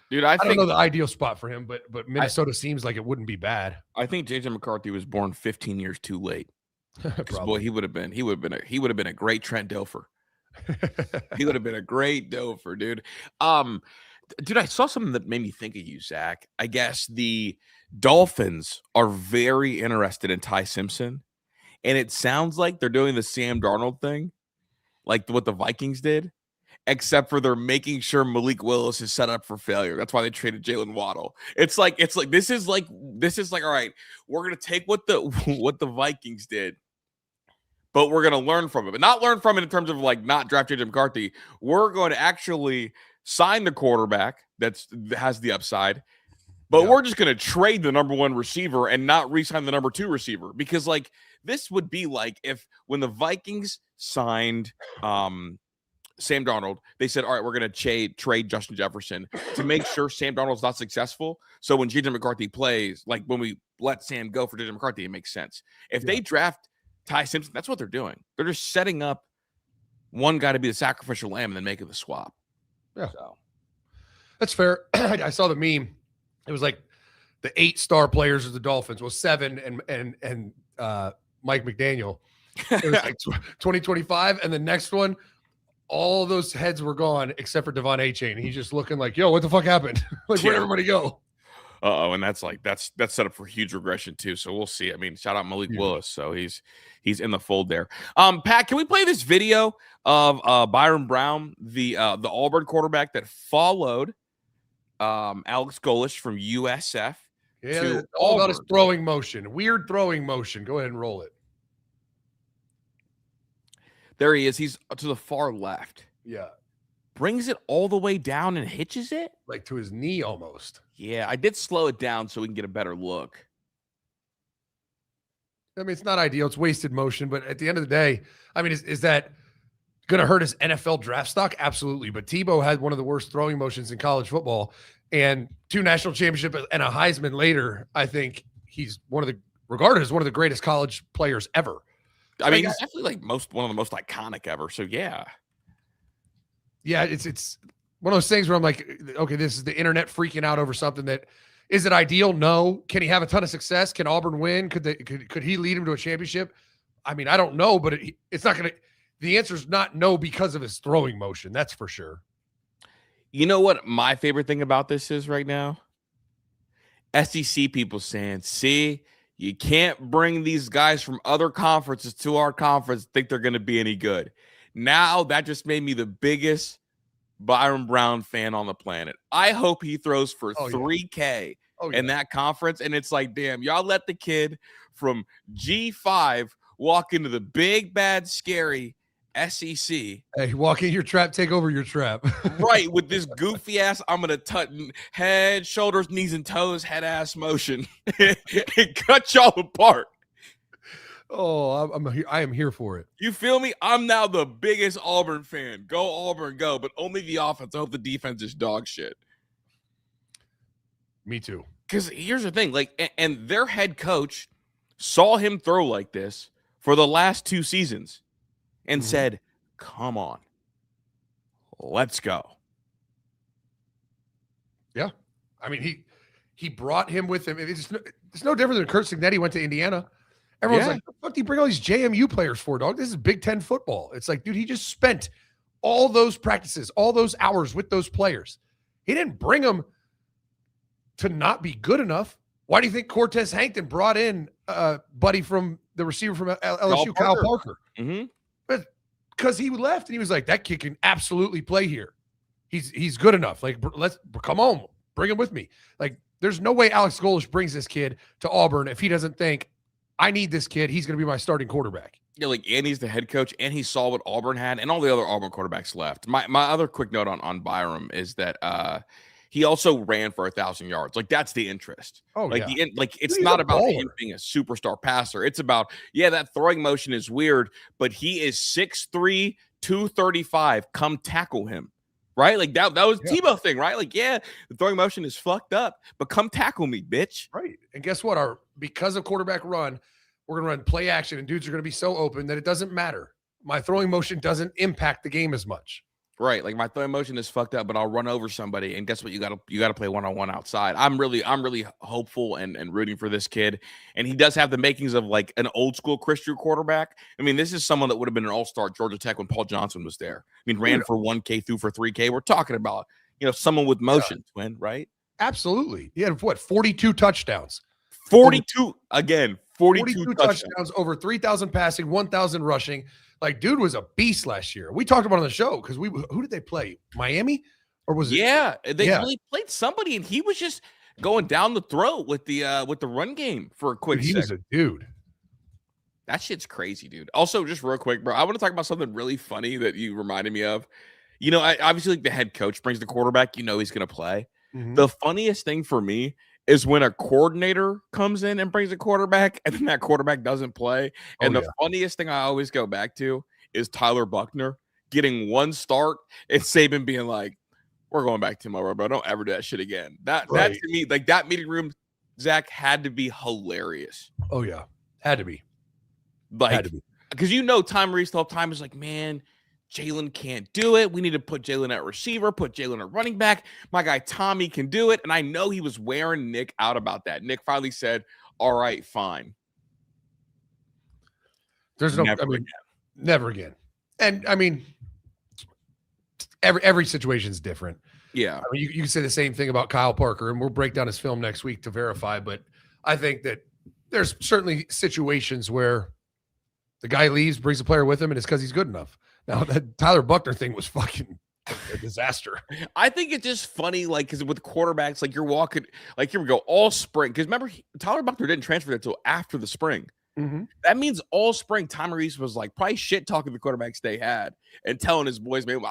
Dude, I don't know the ideal spot for him, but Minnesota seems like it wouldn't be bad. I think JJ McCarthy was born 15 years too late. Because boy, he would have been a great Trent Dilfer. He would have been a great Dilfer, dude. Dude, I saw something that made me think of you, Zach. I guess the Dolphins are very interested in Ty Simpson, and it sounds like they're doing the Sam Darnold thing, like what the Vikings did. Except for they're making sure Malik Willis is set up for failure. That's why they traded Jalen Waddle. It's like this is like all right, we're gonna take what the Vikings did, but we're gonna learn from it. But not learn from it in terms of like not draft JJ McCarthy. We're going to actually sign the quarterback that has the upside, but we're just gonna trade the number 1 receiver and not re-sign the number 2 receiver. Because like this would be like if when the Vikings signed Sam Darnold, they said, all right, we're going to trade Justin Jefferson to make sure Sam Darnold's not successful. So when JJ McCarthy plays, like when we let Sam go for JJ McCarthy, it makes sense. If they draft Ty Simpson, that's what they're doing. They're just setting up one guy to be the sacrificial lamb and then making the swap. Yeah. So that's fair. I saw the meme. It was like the 8 star players of the Dolphins. Well, 7 and Mike McDaniel. It was like 2025. And the next one, all those heads were gone except for Devon A-Chain. He's just looking like, yo, what the fuck happened? Like, where'd everybody go? And that's set up for huge regression too. So we'll see. I mean, shout out Malik Willis. So he's in the fold there. Pat, can we play this video of Byron Brown, the Auburn quarterback that followed Alex Golish from USF? Yeah, all about his throwing motion. Weird throwing motion. Go ahead and roll it. There he is. He's to the far left. Yeah. Brings it all the way down and hitches it? Like to his knee almost. Yeah, I did slow it down so we can get a better look. I mean, it's not ideal. It's wasted motion. But at the end of the day, I mean, is that going to hurt his NFL draft stock? Absolutely. But Tebow had one of the worst throwing motions in college football. And 2 national championships and a Heisman later, I think he's regarded as one of the greatest college players ever. I mean, he's definitely like one of the most iconic ever. So yeah, it's one of those things where I'm like, okay, this is the internet freaking out over something that is it ideal? No. Can he have a ton of success? Can Auburn win? Could he lead him to a championship? I mean, I don't know, but it's not going to. The answer is not no because of his throwing motion. That's for sure. You know what my favorite thing about this is right now? SEC people saying, "See." You can't bring these guys from other conferences to our conference, think they're going to be any good. Now that just made me the biggest Byron Brown fan on the planet. I hope he throws for $3K in that conference. And it's like, damn, y'all let the kid from G5 walk into the big, bad, scary SEC. Hey, walk in your trap, take over your trap. Right, with this goofy ass, I'm gonna touch head, shoulders, knees, and toes, head ass motion. It cut y'all apart. Oh, I am here for it. You feel me? I'm now the biggest Auburn fan. Go Auburn, go! But only the offense. I hope the defense is dog shit. Me too. Because here's the thing, like, and their head coach saw him throw like this for the last 2 seasons and said, come on, let's go. Yeah. I mean, he brought him with him. It's no different than Kurt Signetti went to Indiana. Everyone's like, what the fuck do you bring all these JMU players for, dog? This is Big Ten football. It's like, dude, he just spent all those practices, all those hours with those players. He didn't bring them to not be good enough. Why do you think Cortez Hankton brought in buddy from the receiver from LSU, Kyle Parker? But because he left and he was like, that kid can absolutely play here. He's good enough. Like, let's come on, bring him with me. Like, there's no way Alex Golesh brings this kid to Auburn if he doesn't think, I need this kid. He's going to be my starting quarterback. Yeah, like, and he's the head coach, and he saw what Auburn had, and all the other Auburn quarterbacks left. My other quick note on Byram is that he also ran for 1,000 yards. Like, that's the interest. Oh, like yeah. It's not about him being a superstar passer. It's about, that throwing motion is weird, but he is 6'3", 235. Come tackle him. Right? Like, that was Tebow thing, right? Like, the throwing motion is fucked up, but come tackle me, bitch. Right. And guess what? Because of quarterback run, we're going to run play action, and dudes are going to be so open that it doesn't matter. My throwing motion doesn't impact the game as much. Right. Like, my throwing motion is fucked up, but I'll run over somebody. And guess what? You gotta play one-on-one outside. I'm really hopeful and rooting for this kid. And he does have the makings of like an old school Chris Drew quarterback. I mean, this is someone that would have been an all-star at Georgia Tech when Paul Johnson was there. I mean, ran for 1K, threw for 3K. We're talking about, someone with motion, twin, right? Absolutely. He had 42 touchdowns. 42 again. 42 touchdowns, over 3,000 passing, 1,000 rushing. Like, dude was a beast last year. We talked about it on the show because who did they play? Miami, or was it? Yeah, they really played somebody, and he was just going down the throat with the run game for a quick. He was a dude. That shit's crazy, dude. Also, just real quick, bro, I want to talk about something really funny that you reminded me of. Obviously, like, the head coach brings the quarterback. He's going to play. The funniest thing for me is when a coordinator comes in and brings a quarterback, and then that quarterback doesn't play. And the funniest thing I always go back to is Tyler Buckner getting one start and Saban being like, we're going back tomorrow, bro. Don't ever do that shit again. That to me, like, that meeting room, Zach, had to be hilarious. Oh, yeah. Had to be. Like, because Tyrese the whole time is like, man, Jalen can't do it. We need to put Jalen at receiver, put Jalen at running back. My guy Tommy can do it. And I know he was wearing Nick out about that. Nick finally said, all right, fine. There's never again. And I mean, every situation is different. Yeah. I mean, you can say the same thing about Kyle Parker, and we'll break down his film next week to verify. But I think that there's certainly situations where the guy leaves, brings a player with him, and it's because he's good enough. Now, that Tyler Buckner thing was fucking a disaster. I think it's just funny, like, because with quarterbacks, like, you're walking, like, here we go, all spring. Because remember, Tyler Buckner didn't transfer until after the spring. That means all spring, Tyrese was like probably shit talking the quarterbacks they had and telling his boys, man,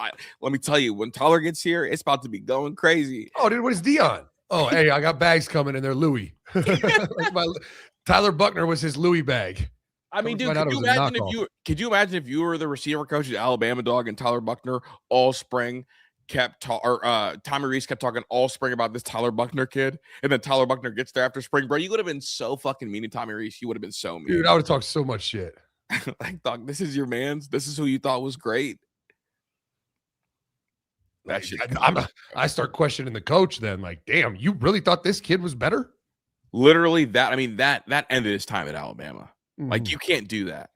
let me tell you, when Tyler gets here, it's about to be going crazy. Oh, dude, what is Dion? Oh, hey, I got bags coming, and they're Louis. Tyler Buckner was his Louis bag. I mean, dude, could you imagine if you were the receiver coach at Alabama, dog, and Tyler Buckner all spring Tommy Reese kept talking all spring about this Tyler Buckner kid, and then Tyler Buckner gets there after spring, bro? You would have been so fucking mean to Tommy Reese. You would have been so mean. Dude, I would have talked so much shit. Like, dog, this is your man's. This is who you thought was great. That shit. I start questioning the coach then. Like, damn, you really thought this kid was better? Literally, that ended his time at Alabama. Like, you can't do that.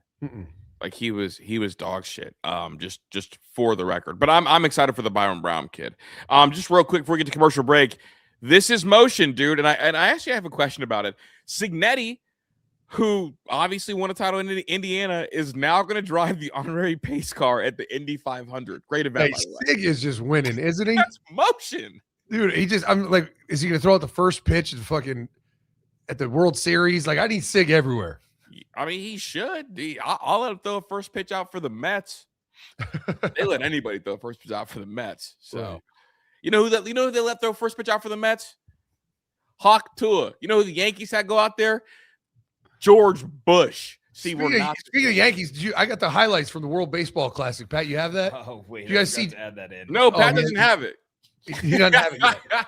Like, he was dog shit. Just for the record. But I'm excited for the Byron Brown kid. Just real quick before we get to commercial break. This is motion, dude. And I actually have a question about it. Signetti, who obviously won a title in Indiana, is now going to drive the honorary pace car at the Indy 500. Great event. Hey, Sig is just winning, isn't he? That's motion. Dude, I'm like, is he going to throw out the first pitch at the World Series? Like, I need Sig everywhere. I mean, he should. I'll let him throw a first pitch out for the Mets. They let anybody throw a first pitch out for the Mets. So, right. You know who they let throw first pitch out for the Mets? Hawk Tua. You know who the Yankees had go out there? George Bush. Speaking of Yankees, I got the highlights from the World Baseball Classic. Pat, you have that? Oh wait, you guys see? To add that in. No, Pat doesn't have it. He doesn't have it yet.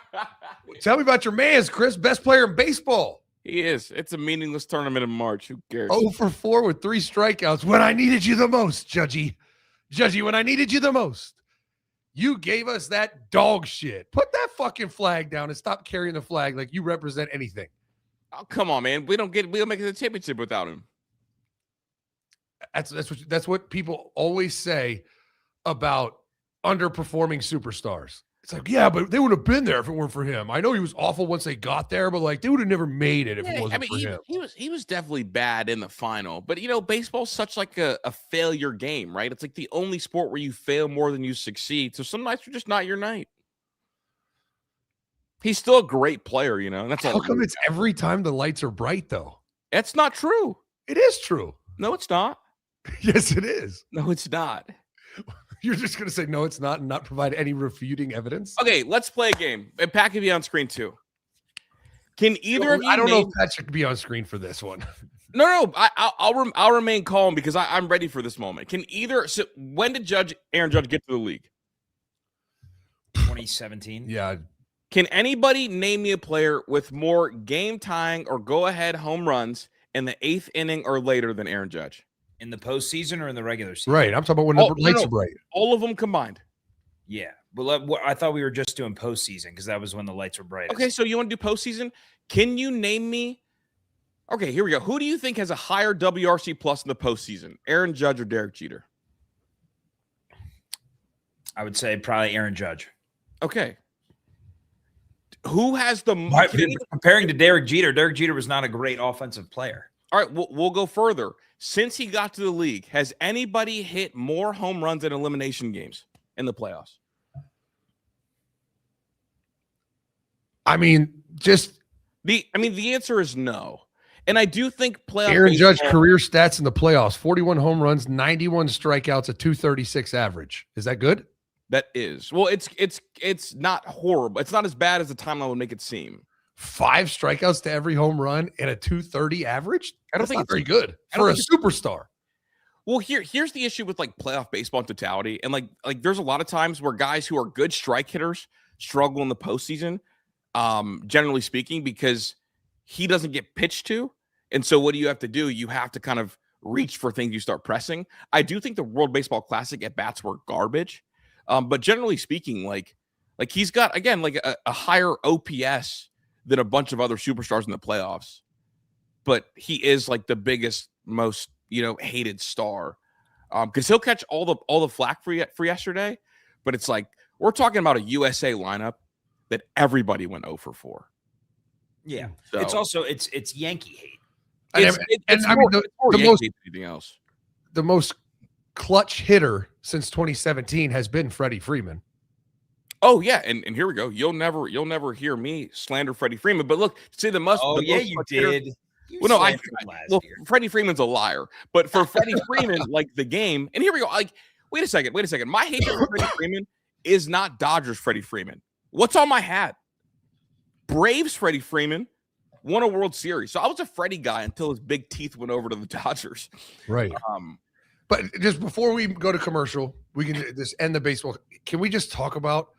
Tell me about your man's, Chris. Best player in baseball. He is. It's a meaningless tournament in March. Who cares? 0 for 4 with 3 strikeouts when I needed you the most, Judgy. Judgy, when I needed you the most. You gave us that dog shit. Put that fucking flag down and stop carrying the flag like you represent anything. Oh, come on, man. We don't make it to the championship without him. That's what people always say about underperforming superstars. It's like, yeah, but they would have been there if it weren't for him. I know he was awful once they got there, but like they would have never made it if it wasn't for him. He was definitely bad in the final. But baseball's such like a failure game, right? It's like the only sport where you fail more than you succeed. So some nights are just not your night. He's still a great player, and that's how come it's every time the lights are bright, though? That's not true. It is true. No, it's not. Yes, it is. No, it's not. You're just going to say, no, it's not, and not provide any refuting evidence? Okay, let's play a game. And Pat can be on screen, too. Can either of you... I don't know if Pat should be on screen for this one. No. I'll remain calm because I'm ready for this moment. So when did Aaron Judge get to the league? 2017. Yeah. Can anybody name me a player with more game-tying or go-ahead home runs in the 8th inning or later than Aaron Judge? In the postseason or in the regular season? Right. I'm talking about when the lights are bright. All of them combined. Yeah. Well, I thought we were just doing postseason because that was when the lights were bright. Okay, so you want to do postseason? Can you name me? Okay, here we go. Who do you think has a higher WRC plus in the postseason? Aaron Judge or Derek Jeter? I would say probably Aaron Judge. Okay. Who has the comparing to Derek Jeter was not a great offensive player. All right, we'll go further. Since he got to the league, has anybody hit more home runs in elimination games in the playoffs? The answer is no. And I do think playoff Aaron Judge career stats in the playoffs: 41 home runs, 91 strikeouts, a 236 average. Is that good? That is. Well, it's not horrible. It's not as bad as the timeline would make it seem. 5 strikeouts to every home run and a 230 average? I don't think it's very good for a superstar. Well, here's the issue with like playoff baseball in totality. And like there's a lot of times where guys who are good strike hitters struggle in the postseason, generally speaking, because he doesn't get pitched to. And so what do you have to do? You have to kind of reach for things you start pressing. I do think the World Baseball Classic at bats were garbage. But generally speaking, like he's got, again, like a higher OPS than a bunch of other superstars in the playoffs. But he is like the biggest, most, hated star. Because he'll catch all the flack for yesterday. But it's like, we're talking about a USA lineup that everybody went 0 for 4. Yeah. So, it's also, it's Yankee hate. Anything else. The most clutch hitter since 2017 has been Freddie Freeman. Oh yeah, and here we go. You'll never hear me slander Freddie Freeman. But look, see the most. Oh the yeah, most you did. Freddie Freeman's a liar. But for Freddie Freeman, like the game, and here we go. Like, wait a second. My hatred for Freddie Freeman is not Dodgers Freddie Freeman. What's on my hat? Braves Freddie Freeman won a World Series. So I was a Freddie guy until his big teeth went over to the Dodgers. Right. But just before we go to commercial, we can just end the baseball. Can we just talk about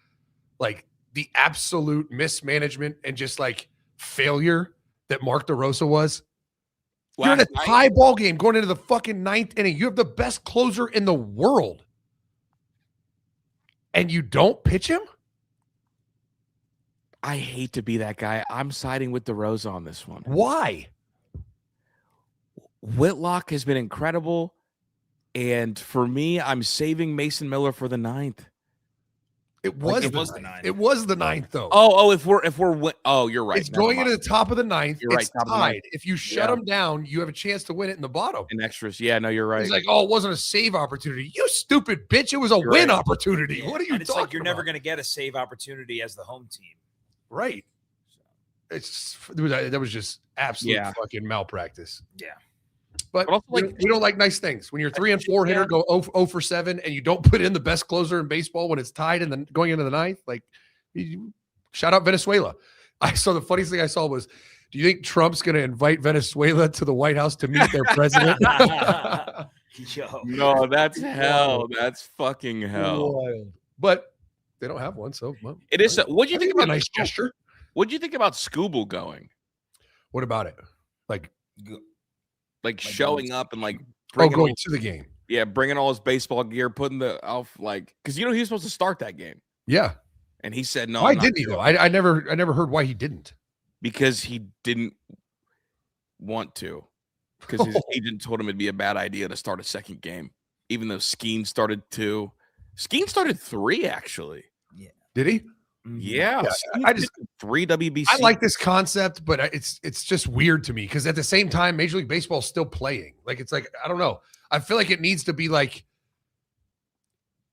like the absolute mismanagement and just like failure that Mark DeRosa was? You're in a tie ball game going into the fucking 9th inning. You have the best closer in the world. And you don't pitch him? I hate to be that guy. I'm siding with DeRosa on this one. Why? Whitlock has been incredible. And for me, I'm saving Mason Miller for the 9th. It was the 9th. It was the 9th, though. If we're you're right. It's going into the top of the 9th. You're right. It's tied. If you shut them down, you have a chance to win it in the bottom. In extras. Yeah, no, you're right. He's like, oh, it wasn't a save opportunity. You stupid bitch. It was a win opportunity. Yeah. What are you talking about? You're never going to get a save opportunity as the home team. Right. That was just absolute fucking malpractice. Yeah. But also, we don't like nice things. When you're 3 and 4 hitter, go 0 for 7, and you don't put in the best closer in baseball when it's tied and then going into the 9th. Like, shout out Venezuela. I saw the funniest thing I saw was, do you think Trump's going to invite Venezuela to the White House to meet their president? No, that's hell. That's fucking hell. Wild. But they don't have one, so it is. What do you think about a nice gesture? What'd you think about Scooble going? What about it? Like Showing up and like going to the game. Yeah, bringing all his baseball gear, putting the because he was supposed to start that game. Yeah, and he said no. Why didn't he though? I never heard why he didn't. Because he didn't want to. Because his agent told him it'd be a bad idea to start a second game, even though Skeen started 2. Skeen started 3 actually. Yeah, did he? Yeah, I just 3 WBC. I like this concept, but it's just weird to me because at the same time, Major League Baseball is still playing. Like it's like I don't know. I feel like it needs to be like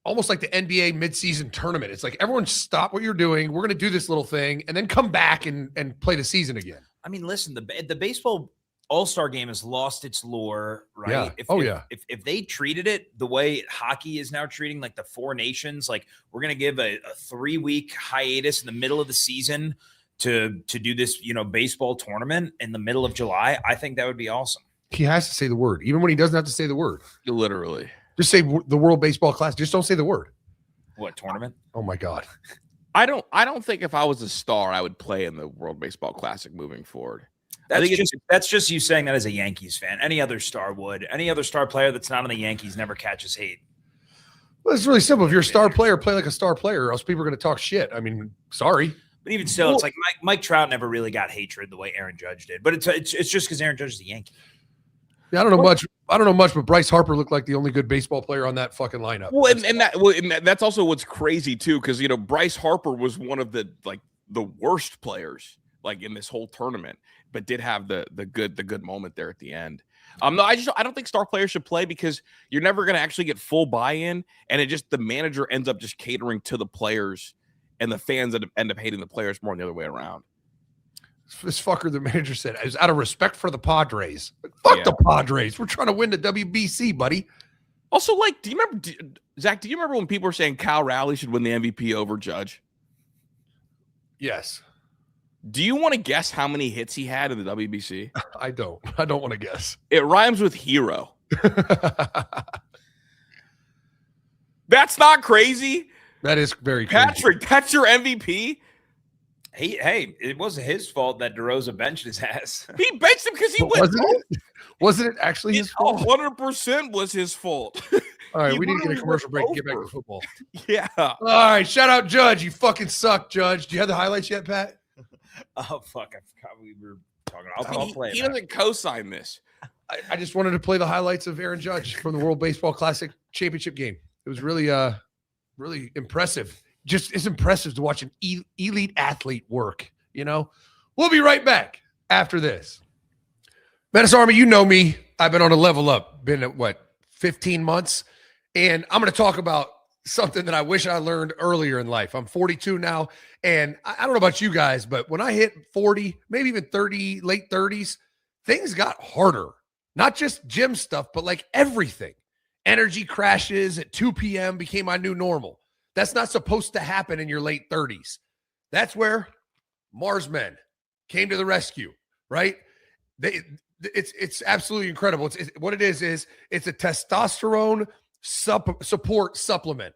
almost like the NBA midseason tournament. It's like everyone stop what you're doing. We're going to do this little thing and then come back and play the season again. I mean, listen, the baseball All-Star game has lost its lore, right? Yeah. If they treated it the way hockey is now treating like the 4 nations, like we're going to give a 3-week hiatus in the middle of the season to do this, baseball tournament in the middle of July, I think that would be awesome. He has to say the word, even when he doesn't have to say the word. Literally. Just say the World Baseball Classic. Just don't say the word. What, tournament? Oh my God. I don't think if I was a star, I would play in the World Baseball Classic moving forward. That's just you saying that as a Yankees fan. Any other star would. Any other star player that's not on the Yankees never catches hate. Well, it's really simple. If you're a star player, play like a star player, or else people are going to talk shit. I mean, sorry. But even still, it's like Mike Trout never really got hatred the way Aaron Judge did. But it's just because Aaron Judge is a Yankee. Yeah, I don't know much, but Bryce Harper looked like the only good baseball player on that fucking lineup. Well, and that's also what's crazy too, because Bryce Harper was one of the worst players in this whole tournament, but did have the good moment there at the end. No, I don't think star players should play because you're never going to actually get full buy-in, and the manager ends up just catering to the players, and the fans end up hating the players more than the other way around. This fucker, the manager said, is out of respect for the Padres. Fuck the Padres. We're trying to win the WBC, buddy. Also, do you remember, Zach, do you remember when people were saying Cal Raleigh should win the MVP over Judge? Yes. Do you want to guess how many hits he had in the WBC? I don't want to guess. It rhymes with hero. That's not crazy. That is very crazy. Patrick, that's your MVP? Hey, it wasn't his fault that DeRosa benched his ass. He benched him because he went. Wasn't it actually his fault? 100% was his fault. All right, we need to get a commercial break and get back to football. Yeah. All right, shout out Judge. You fucking suck, Judge. Do you have the highlights yet, Pat? Oh, fuck. I forgot we were talking. I'll play it. He doesn't co-sign this. I just wanted to play the highlights of Aaron Judge from the World Baseball Classic championship game. It was really, really impressive. It's impressive to watch an elite athlete work, We'll be right back after this. Menace Army, you know me. I've been on a level up. Been at 15 months? And I'm going to talk about something that I wish I learned earlier in life. I'm 42 now, and I don't know about you guys, but when I hit 40, maybe even 30, late 30s, things got harder. Not just gym stuff, but everything. Energy crashes at 2 p.m. became my new normal. That's not supposed to happen in your late 30s. That's where Mars Men came to the rescue, right? It's absolutely incredible. What it is it's a testosterone support supplement,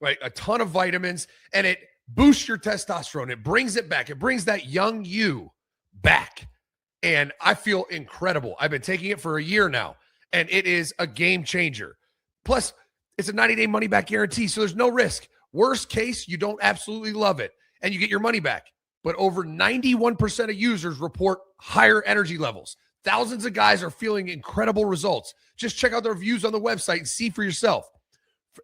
right? A ton of vitamins, and it boosts your testosterone. It brings it back. It brings that young you back. And I feel incredible. I've been taking it for a year now, and it is a game changer. Plus, it's a 90-day money-back guarantee, so there's no risk. Worst case, you don't absolutely love it, and you get your money back. But over 91% of users report higher energy levels. Thousands of guys are feeling incredible results. Just check out the reviews on the website and see for yourself.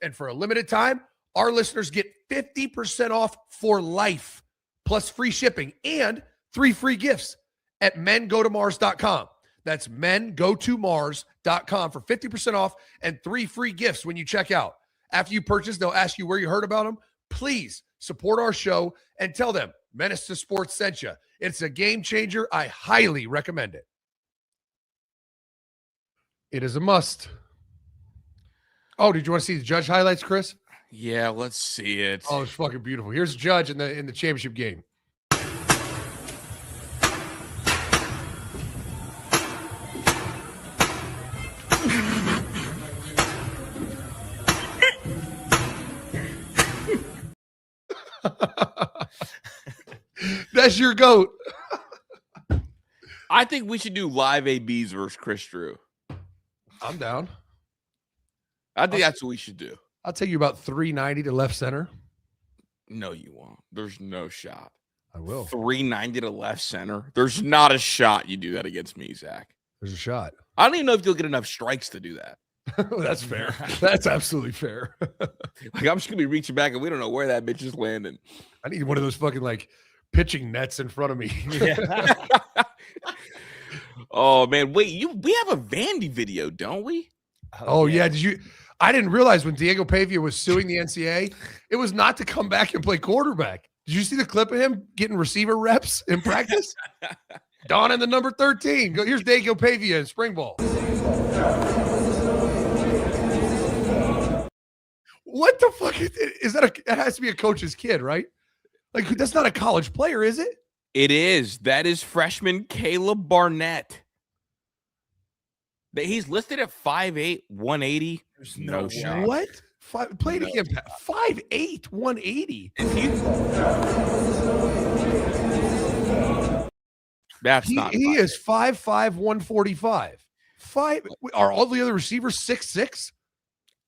And for a limited time, our listeners get 50% off for life, plus free shipping and 3 free gifts at mengotomars.com. That's mengotomars.com for 50% off and 3 free gifts when you check out. After you purchase, they'll ask you where you heard about them. Please support our show and tell them Menace to Sports sent you. It's a game changer. I highly recommend it. It is a must. Oh, did you want to see the Judge highlights, Chris? Yeah, let's see it. Oh, it's fucking beautiful. Here's Judge in the championship game. That's your goat. I think we should do live ABs versus Chris Drew. I'm down. I think that's what we should do. I'll take you about 390 to left center. No, you won't. There's no shot. I will. 390 to left center. There's not a shot you do that against me, Zach. There's a shot. I don't even know if you'll get enough strikes to do that. That's fair. That's absolutely fair. Like, I'm just gonna be reaching back, and we don't know where that bitch is landing. I need one of those fucking like pitching nets in front of me. Yeah. Oh man, wait, we have a Vandy video, don't we? Oh yeah. Did you? I didn't realize when Diego Pavia was suing the NCAA, it was not to come back and play quarterback. Did you see the clip of him getting receiver reps in practice? Don in the number 13. Here's Diego Pavia in spring ball. What the fuck is that? That has to be a coach's kid, right? Like, that's not a college player, is it? It is. That is freshman Caleb Barnett. He's listed at 5'8", 180. There's No no shot. What? Played again. 5'8", 180. That's not. He is 5'5", 145. Are all the other receivers 6'6"?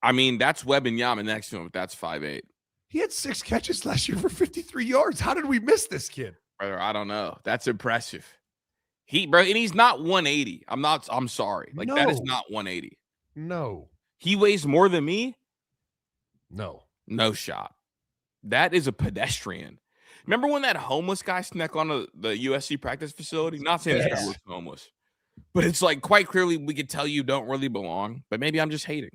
I mean, that's Webb and Yaman next to him. But that's 5'8". He had 6 catches last year for 53 yards. How did we miss this kid? Brother, I don't know. That's impressive. And he's not 180. I'm sorry. Like, that is No. not 180. No. He weighs more than me. No. No shot. That is a pedestrian. Remember when that homeless guy snuck onto the USC practice facility? Not saying this guy was homeless, but it's like quite clearly we could tell you don't really belong. But maybe I'm just hating.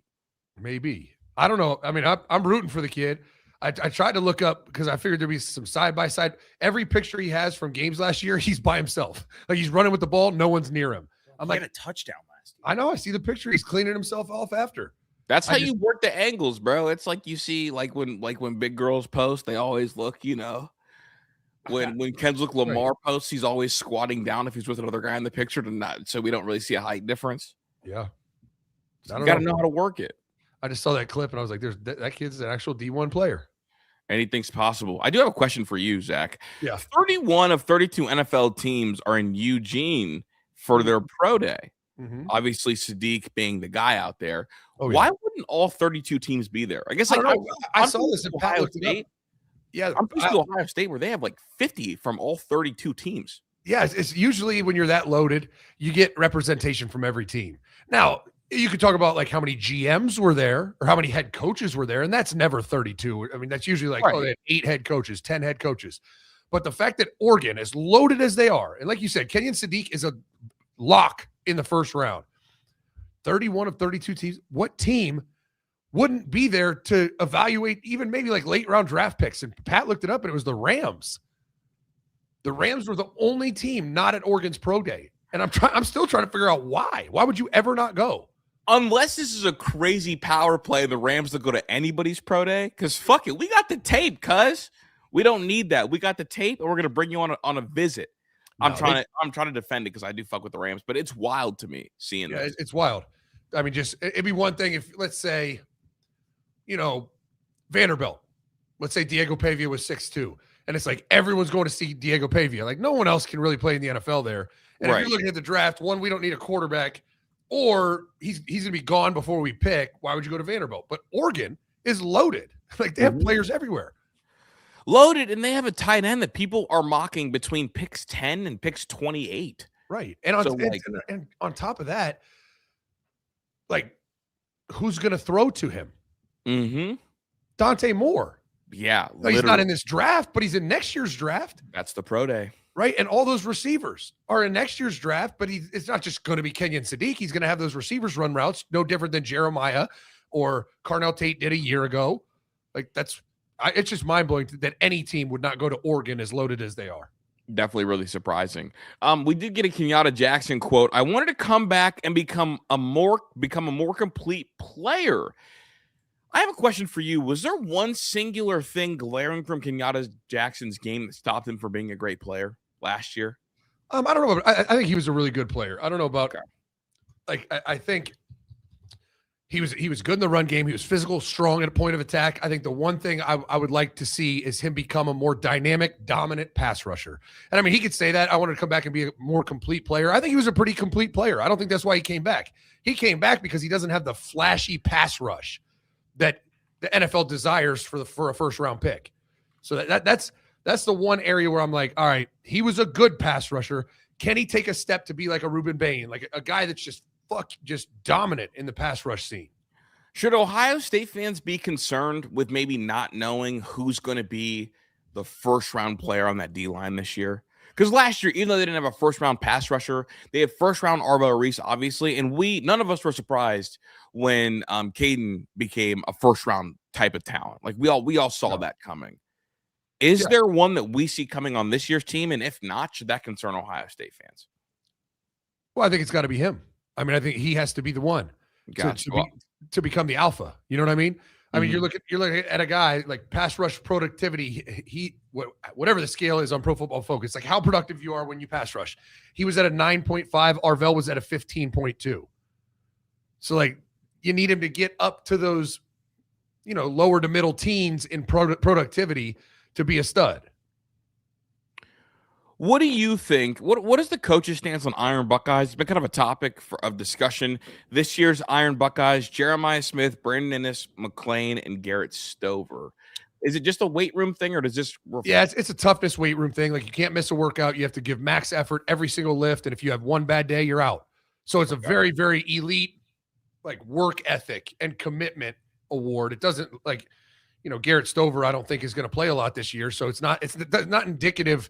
Maybe. I don't know. I mean, I'm rooting for the kid. I tried to look up because I figured there'd be some side-by-side. Every picture he has from games last year, he's by himself. Like, he's running with the ball. No one's near him. I'm like, a touchdown last year. I know. I see the picture. He's cleaning himself off after. That's how you work the angles, bro. It's like you see, like when big girls post, they always look, when Kendrick Lamar posts, he's always squatting down if he's with another guy in the picture so we don't really see a height difference. Yeah. So you got to know how to work it. I just saw that clip and I was like, that kid's an actual D1 player. Anything's possible. I do have a question for you, Zach. Yeah. 31 of 32 NFL teams are in Eugene for their pro day. Mm-hmm. Obviously, Sadiq being the guy out there. Oh, yeah. Why wouldn't all 32 teams be there? I guess I saw this in Ohio State. Yeah. I'm used to Ohio State where they have like 50 from all 32 teams. Yeah. It's usually when you're that loaded, you get representation from every team. Now, you could talk about like how many GMs were there or how many head coaches were there, and that's never 32. I mean, that's usually like, they had 8 head coaches, 10 head coaches. But the fact that Oregon, as loaded as they are, and like you said, Kenyon Sadiq is a lock in the first round. 31 of 32 teams. What team wouldn't be there to evaluate even maybe like late round draft picks? And Pat looked it up and it was the Rams. The Rams were the only team not at Oregon's pro day. And I'm still trying to figure out why. Why would you ever not go? Unless this is a crazy power play and the Rams to go to anybody's pro day. Because fuck it. We got the tape, cuz. We don't need that. We got the tape and we're gonna bring you on a visit. I'm trying to defend it because I do fuck with the Rams, but it's wild to me seeing this. It's wild. I mean, just it'd be one thing if, let's say, Vanderbilt. Let's say Diego Pavia was 6'2", and it's like everyone's going to see Diego Pavia. Like, no one else can really play in the NFL there. And if you're looking at the draft, one, we don't need a quarterback, or he's going to be gone before we pick. Why would you go to Vanderbilt? But Oregon is loaded. Like, they have players everywhere. Loaded, and they have a tight end that people are mocking between picks 10 and picks 28. Right. And on top of that, like, who's going to throw to him? Mm-hmm. Dante Moore. Yeah. No, he's not in this draft, but he's in next year's draft. That's the pro day. Right. And all those receivers are in next year's draft, but it's not just going to be Kenyon Sadiq. He's going to have those receivers run routes, no different than Jeremiah or Carnell Tate did a year ago. Like, it's just mind-blowing that any team would not go to Oregon as loaded as they are. Definitely really surprising. We did get a Kenyatta Jackson quote. I wanted to come back and become a more complete player. I have a question for you. Was there one singular thing glaring from Kenyatta Jackson's game that stopped him from being a great player last year? I don't know. I think he was a really good player. I don't know about I think He was good in the run game. He was physical, strong at a point of attack. I think the one thing I would like to see is him become a more dynamic, dominant pass rusher. And I mean, he could say that. I wanted to come back and be a more complete player. I think he was a pretty complete player. I don't think that's why he came back. He came back because he doesn't have the flashy pass rush that the NFL desires for a first round pick. So that's the one area where I'm like, all right, he was a good pass rusher. Can he take a step to be like a Reuben Bain, like a guy that's just dominant in the pass rush scene? Should Ohio State fans be concerned with maybe not knowing who's going to be the first round player on that D line this year? Because last year, even though they didn't have a first round pass rusher, they had first round Arvell Reese, obviously, and none of us were surprised when Caden became a first round type of talent. Like we all saw that coming. Is there one that we see coming on this year's team? And if not, should that concern Ohio State fans? Well, I think it's got to be him. I mean, I think he has to be the one to become the alpha. You know what I mean? I mean, you're looking at a guy like pass rush productivity. Whatever the scale is on Pro Football Focus, like how productive you are when you pass rush. He was at a 9.5. Arvell was at a 15.2. So like you need him to get up to those, lower to middle teens in productivity to be a stud. What do you think? What is the coach's stance on Iron Buckeyes? It's been kind of a topic of discussion. This year's Iron Buckeyes: Jeremiah Smith, Brandon Ennis, McClain, and Garrett Stover. Is it just a weight room thing, or does this? Yeah, it's a toughness weight room thing. Like you can't miss a workout. You have to give max effort every single lift, and if you have one bad day, you're out. So it's a very, very elite, like work ethic and commitment award. It doesn't Garrett Stover, I don't think is going to play a lot this year. So it's not indicative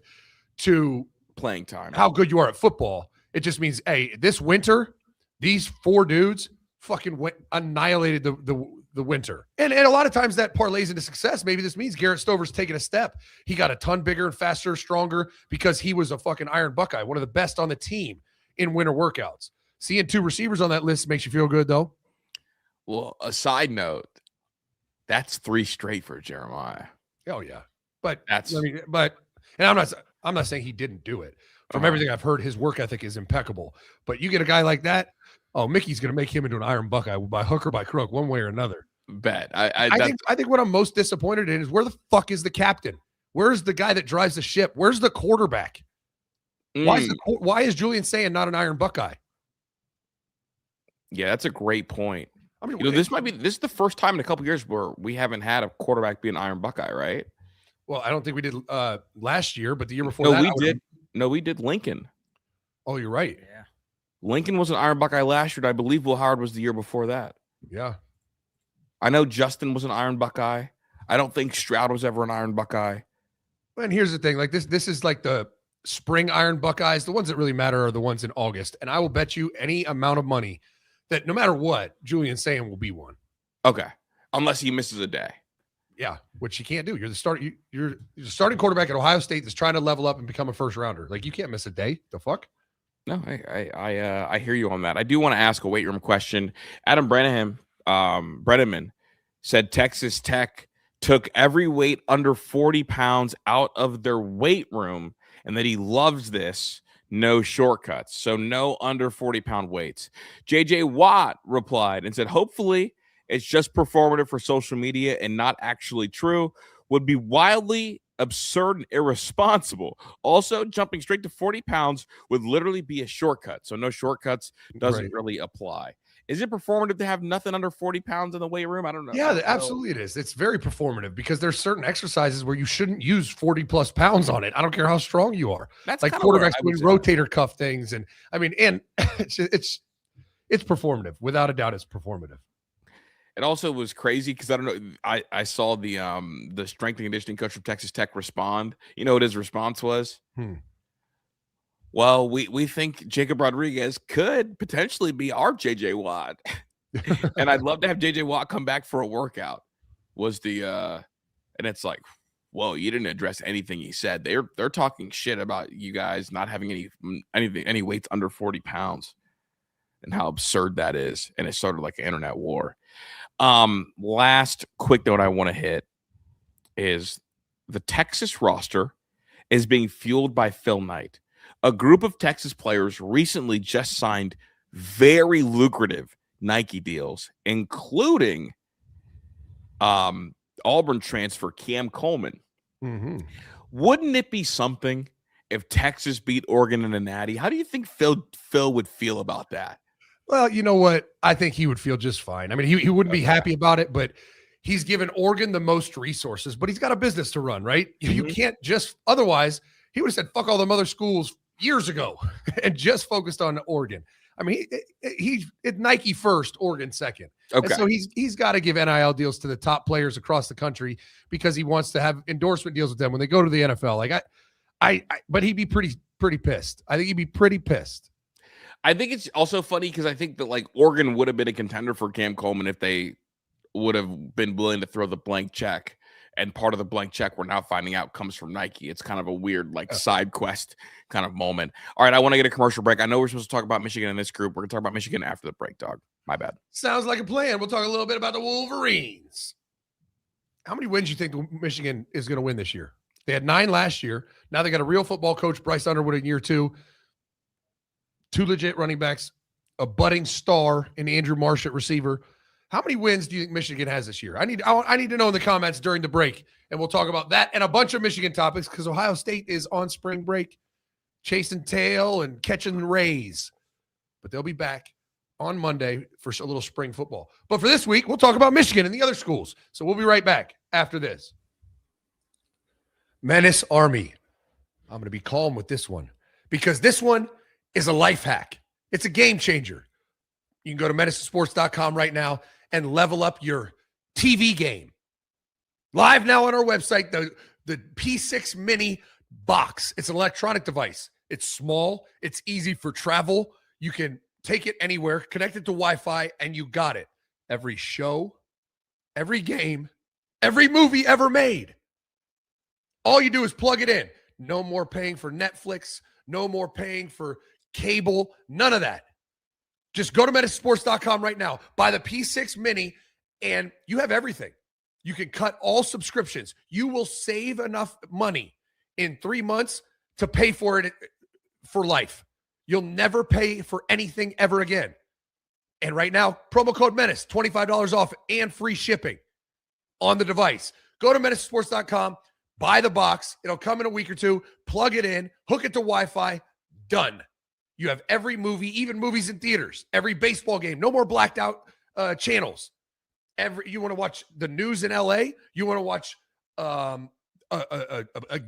to playing time, how good you are at football. It just means, hey, this winter, these four dudes fucking annihilated the winter. And a lot of times that parlays into success. Maybe this means Garrett Stover's taking a step. He got a ton bigger and faster, stronger because he was a fucking Iron Buckeye, one of the best on the team in winter workouts. Seeing two receivers on that list makes you feel good, though. Well, a side note, that's 3 straight for Jeremiah. Oh yeah, but and I'm not saying he didn't do it. From everything I've heard, his work ethic is impeccable. But you get a guy like that, Mickey's going to make him into an Iron Buckeye by hook or by crook, one way or another. Bet. I think what I'm most disappointed in is where the fuck is the captain? Where's the guy that drives the ship? Where's the quarterback? Why is Julian Sand not an Iron Buckeye? Yeah, that's a great point. I mean, this is the first time in a couple years where we haven't had a quarterback be an Iron Buckeye, right? Well, I don't think we did last year, but the year before we did Lincoln. Oh, you're right. Yeah. Lincoln was an Iron Buckeye last year, and I believe Will Howard was the year before that. Yeah. I know Justin was an Iron Buckeye. I don't think Stroud was ever an Iron Buckeye. And here's the thing, like this is like the spring Iron Buckeyes. The ones that really matter are the ones in August. And I will bet you any amount of money that no matter what, Julian Sand will be one. Okay. Unless he misses a day. Yeah, which you can't do. You're the starting quarterback at Ohio State that's trying to level up and become a first rounder. Like you can't miss a day. The fuck? No, I hear you on that. I do want to ask a weight room question. Adam Brenneman said Texas Tech took every weight under 40 pounds out of their weight room and that he loves this. No shortcuts. So no under 40-pound weights. JJ Watt replied and said, hopefully it's just performative for social media and not actually true. Would be wildly absurd and irresponsible. Also, jumping straight to 40 pounds would literally be a shortcut. So no shortcuts doesn't really apply. Is it performative to have nothing under 40 pounds in the weight room? I don't know. Yeah, absolutely it is. It's very performative because there's certain exercises where you shouldn't use 40 plus pounds on it. I don't care how strong you are. That's like quarterbacks doing rotator cuff things. And I mean, and it's performative. Without a doubt, it's performative. It also was crazy because I don't know. I saw the strength and conditioning coach from Texas Tech respond. You know what his response was? Well, we think Jacob Rodriguez could potentially be our JJ Watt. And I'd love to have JJ Watt come back for a workout. And it's like, whoa, you didn't address anything he said. They're talking shit about you guys not having any weights under 40 pounds and how absurd that is. And it's sort of like an internet war. Last quick note I want to hit is the Texas roster is being fueled by Phil Knight. A group of Texas players recently just signed very lucrative Nike deals, including Auburn transfer Cam Coleman. Mm-hmm. Wouldn't it be something if Texas beat Oregon in a natty? How do you think Phil would feel about that? Well, you know what? I think he would feel just fine. I mean, he wouldn't be happy about it, but he's given Oregon the most resources, but he's got a business to run, right? You can't just, otherwise, he would have said, fuck all them other schools years ago and just focused on Oregon. I mean, he's Nike first, Oregon second. Okay. And so he's got to give NIL deals to the top players across the country because he wants to have endorsement deals with them when they go to the NFL. Like but he'd be pretty pissed. I think he'd be pretty pissed. I think it's also funny because I think that like Oregon would have been a contender for Cam Coleman if they would have been willing to throw the blank check. And part of the blank check we're now finding out comes from Nike. It's kind of a weird like side quest kind of moment. All right, I want to get a commercial break. I know we're supposed to talk about Michigan in this group. We're going to talk about Michigan after the break, dog. My bad. Sounds like a plan. We'll talk a little bit about the Wolverines. How many wins do you think Michigan is going to win this year? They had 9 last year. Now they got a real football coach, Bryce Underwood, in year 2. 2 legit running backs, a budding star in Andrew Marsh at receiver. How many wins do you think Michigan has this year? I need to know in the comments during the break, and we'll talk about that and a bunch of Michigan topics because Ohio State is on spring break, chasing tail and catching rays. But they'll be back on Monday for a little spring football. But for this week, we'll talk about Michigan and the other schools. So we'll be right back after this. Menace Army. I'm going to be calm with this one because this one is a life hack. It's a game changer. You can go to menacesports.com right now and level up your TV game. Live now on our website, the P6 Mini box. It's an electronic device. It's small. It's easy for travel. You can take it anywhere, connect it to Wi-Fi, and you got it. Every show, every game, every movie ever made. All you do is plug it in. No more paying for Netflix. No more paying for cable. None of that. Just go to menacesports.com right now. Buy the P6 Mini, and you have everything. You can cut all subscriptions. You will save enough money in 3 months to pay for it for life. You'll never pay for anything ever again. And right now, promo code Menace, $25 off and free shipping on the device. Go to menacesports.com, buy the box. It'll come in a week or 2. Plug it in, hook it to Wi-Fi, done. You have every movie, even movies in theaters, every baseball game, no more blacked out channels. You want to watch the news in LA? You want to watch a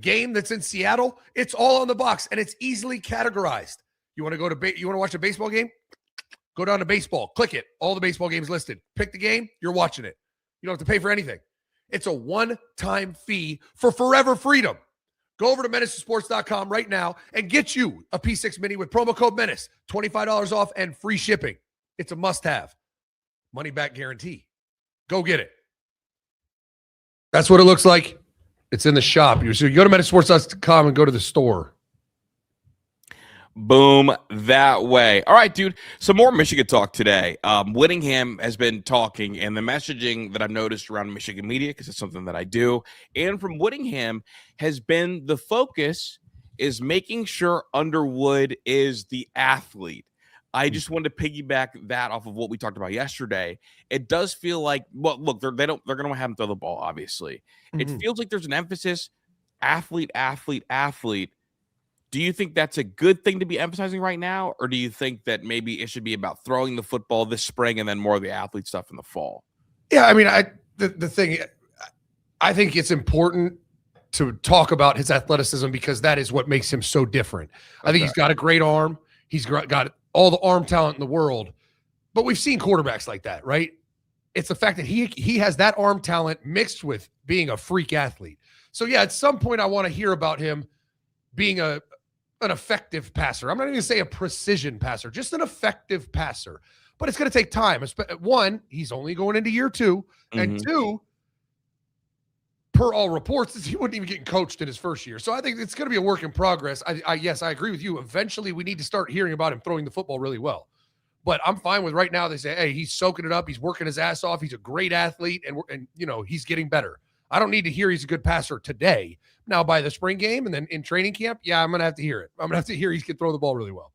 game that's in Seattle? It's all on the box and it's easily categorized. You want to you want to watch a baseball game? Go down to baseball, click it. All the baseball games listed. Pick the game, you're watching it. You don't have to pay for anything. It's a one-time fee for forever freedom. Go over to menacesports.com right now and get you a P6 Mini with promo code Menace. $25 off and free shipping. It's a must-have. Money back guarantee. Go get it. That's what it looks like. It's in the shop. So you go to menacesports.com and go to the store. Boom, that way. All right, dude. Some more Michigan talk today. Whittingham has been talking, and the messaging that I've noticed around Michigan media, because it's something that I do, and from Whittingham has been the focus is making sure Underwood is the athlete. I just wanted to piggyback that off of what we talked about yesterday. It does feel like, well, look, they're going to have him throw the ball, obviously. It feels like there's an emphasis, athlete. Do you think that's a good thing to be emphasizing right now? Or do you think that maybe it should be about throwing the football this spring and then more of the athlete stuff in the fall? Yeah, I mean, I think it's important to talk about his athleticism because that is what makes him so different. I think he's got a great arm. He's got all the arm talent in the world. But we've seen quarterbacks like that, right? It's the fact that he has that arm talent mixed with being a freak athlete. So, yeah, at some point I want to hear about him being an effective passer. I'm not even going to say a precision passer, just an effective passer. But it's going to take time. One, he's only going into year 2. And 2, per all reports, he wasn't even getting coached in his first year. So I think it's going to be a work in progress. Yes, I agree with you. Eventually, we need to start hearing about him throwing the football really well. But I'm fine with right now. They say, hey, he's soaking it up. He's working his ass off. He's a great athlete, and he's getting better. I don't need to hear he's a good passer today. Now, by the spring game and then in training camp, yeah, I'm going to have to hear it. I'm going to have to hear he can throw the ball really well.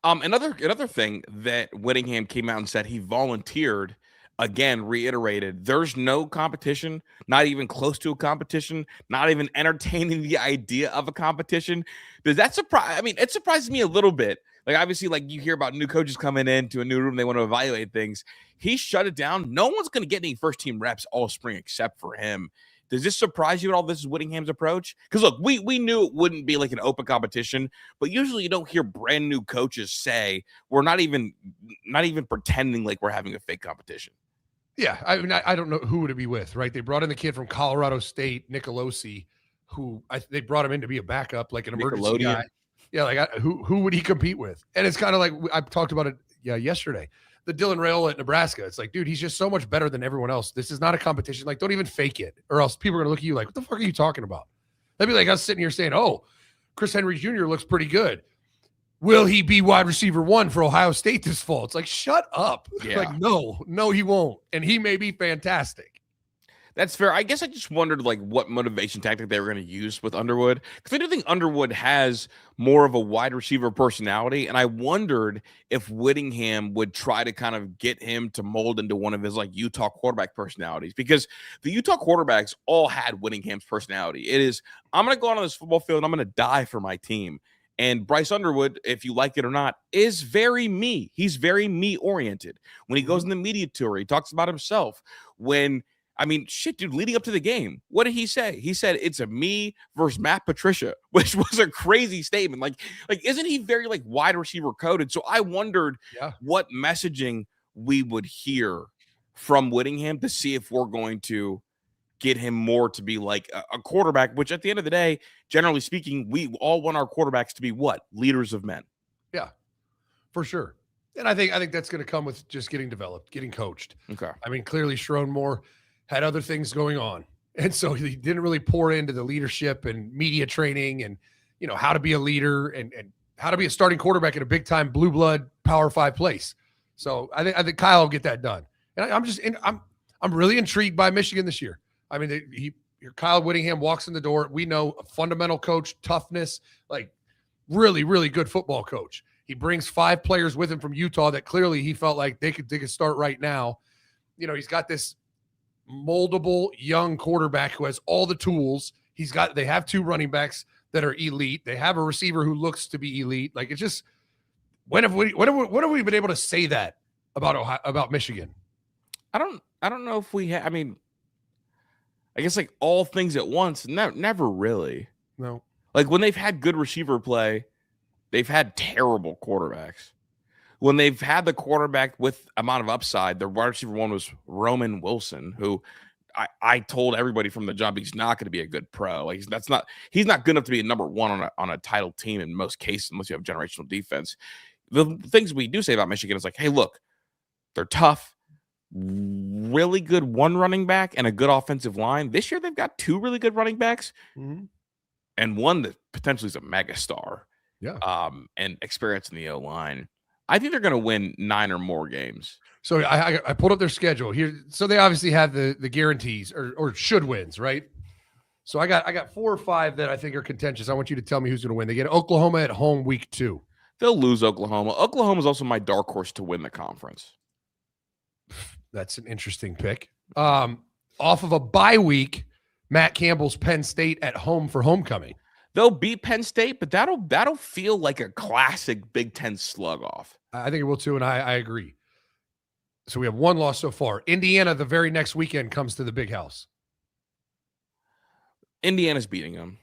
Another thing that Whittingham came out and said he volunteered, again, reiterated, there's no competition, not even close to a competition, not even entertaining the idea of a competition. Does that surprise? I mean, it surprises me a little bit. Like, obviously, like you hear about new coaches coming into a new room, they want to evaluate things. He shut it down. No one's going to get any first team reps all spring except for him. Does this surprise you at all? This is Whittingham's approach? Because look, we knew it wouldn't be like an open competition, but usually you don't hear brand new coaches say we're not even pretending like we're having a fake competition. Yeah, I mean, I don't know who would it be with, right? They brought in the kid from Colorado State, Nicolosi, who they brought him in to be a backup, like an emergency guy. Yeah, like who would he compete with? And it's kind of like I talked about it yesterday. The Dylan Raiola at Nebraska. It's like, dude, he's just so much better than everyone else. This is not a competition. Like, don't even fake it, or else people are gonna look at you like, what the fuck are you talking about? That'd be like us sitting here saying, oh, Chris Henry Jr. looks pretty good. Will he be wide receiver 1 for Ohio State this fall? It's like, shut up. Yeah. Like, no, he won't. And he may be fantastic. That's fair. I guess I just wondered like what motivation tactic they were going to use with Underwood, because I do think Underwood has more of a wide receiver personality, and I wondered if Whittingham would try to kind of get him to mold into one of his like Utah quarterback personalities, because the Utah quarterbacks all had Whittingham's personality. It is, I'm going to go out on this football field and I'm going to die for my team. And Bryce Underwood, if you like it or not, is very me. He's very me oriented. When he goes in the media tour, he talks about himself. I mean, shit, dude, leading up to the game, what did he say? He said, it's a me versus Matt Patricia, which was a crazy statement. Like, isn't he very like wide receiver coded? So I wondered what messaging we would hear from Whittingham to see if we're going to get him more to be like a quarterback, which at the end of the day, generally speaking, we all want our quarterbacks to be what? Leaders of men. Yeah, for sure. And I think that's going to come with just getting developed, getting coached. Okay. I mean, clearly Schroen Moore had other things going on. And so he didn't really pour into the leadership and media training and, you know, how to be a leader and how to be a starting quarterback in a big time blue blood Power 5 place. So I think Kyle will get that done. And I'm really intrigued by Michigan this year. I mean, Kyle Whittingham walks in the door. We know a fundamental coach, toughness, like really, really good football coach. He brings 5 players with him from Utah that clearly he felt like they could start right now. You know, he's got this moldable young quarterback who has all the tools. They have 2 running backs that are elite. They have a receiver who looks to be elite. Like, it's just, when have we been able to say that about Michigan? I don't know if we have. I mean, I guess like all things at once, never really. No. Like when they've had good receiver play, they've had terrible quarterbacks. When they've had the quarterback with amount of upside, their wide receiver 1 was Roman Wilson, who I told everybody from the jump he's not going to be a good pro. Like he's not good enough to be a number 1 on a title team in most cases, unless you have generational defense. The things we do say about Michigan is like, hey, look, they're tough, really good 1 running back and a good offensive line. This year they've got 2 really good running backs and 1 that potentially is a megastar. Yeah. And experience in the O-line. I think they're going to win 9 or more games. So I pulled up their schedule here. So they obviously have the guarantees or should wins, right? So I got 4 or 5 that I think are contentious. I want you to tell me who's going to win. They get Oklahoma at home week 2. They'll lose Oklahoma. Oklahoma is also my dark horse to win the conference. That's an interesting pick. Off of a bye week, Matt Campbell's Penn State at home for homecoming. They'll beat Penn State, but that'll feel like a classic Big Ten slug off. I think it will too, and I agree. So we have 1 loss so far. Indiana, the very next weekend, comes to the Big House. Indiana's beating them.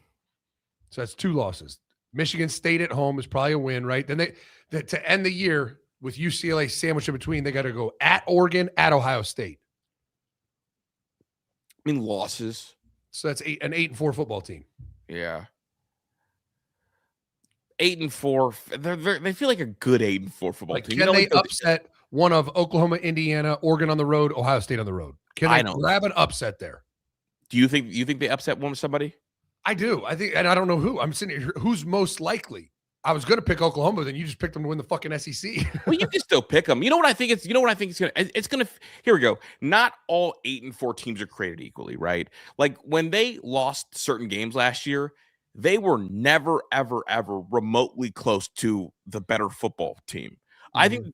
So that's 2 losses. Michigan State at home is probably a win, right? Then to end the year with UCLA sandwiched in between, they got to go at Oregon, at Ohio State. I mean, losses. So that's an 8-4 football team. Yeah. 8-4. They feel like a good 8-4 football team. Can they upset one of Oklahoma, Indiana, Oregon on the road, Ohio State on the road? Can they grab an upset there? Do you think they upset somebody? I do. I think, and I don't know who. I'm sitting here. Who's most likely? I was going to pick Oklahoma, then you just picked them to win the fucking SEC. Well, you can still pick them. You know what I think it's going to. It's going to. Here we go. Not all 8-4 teams are created equally, right? Like when they lost certain games last year, they were never, ever, ever remotely close to the better football team. I think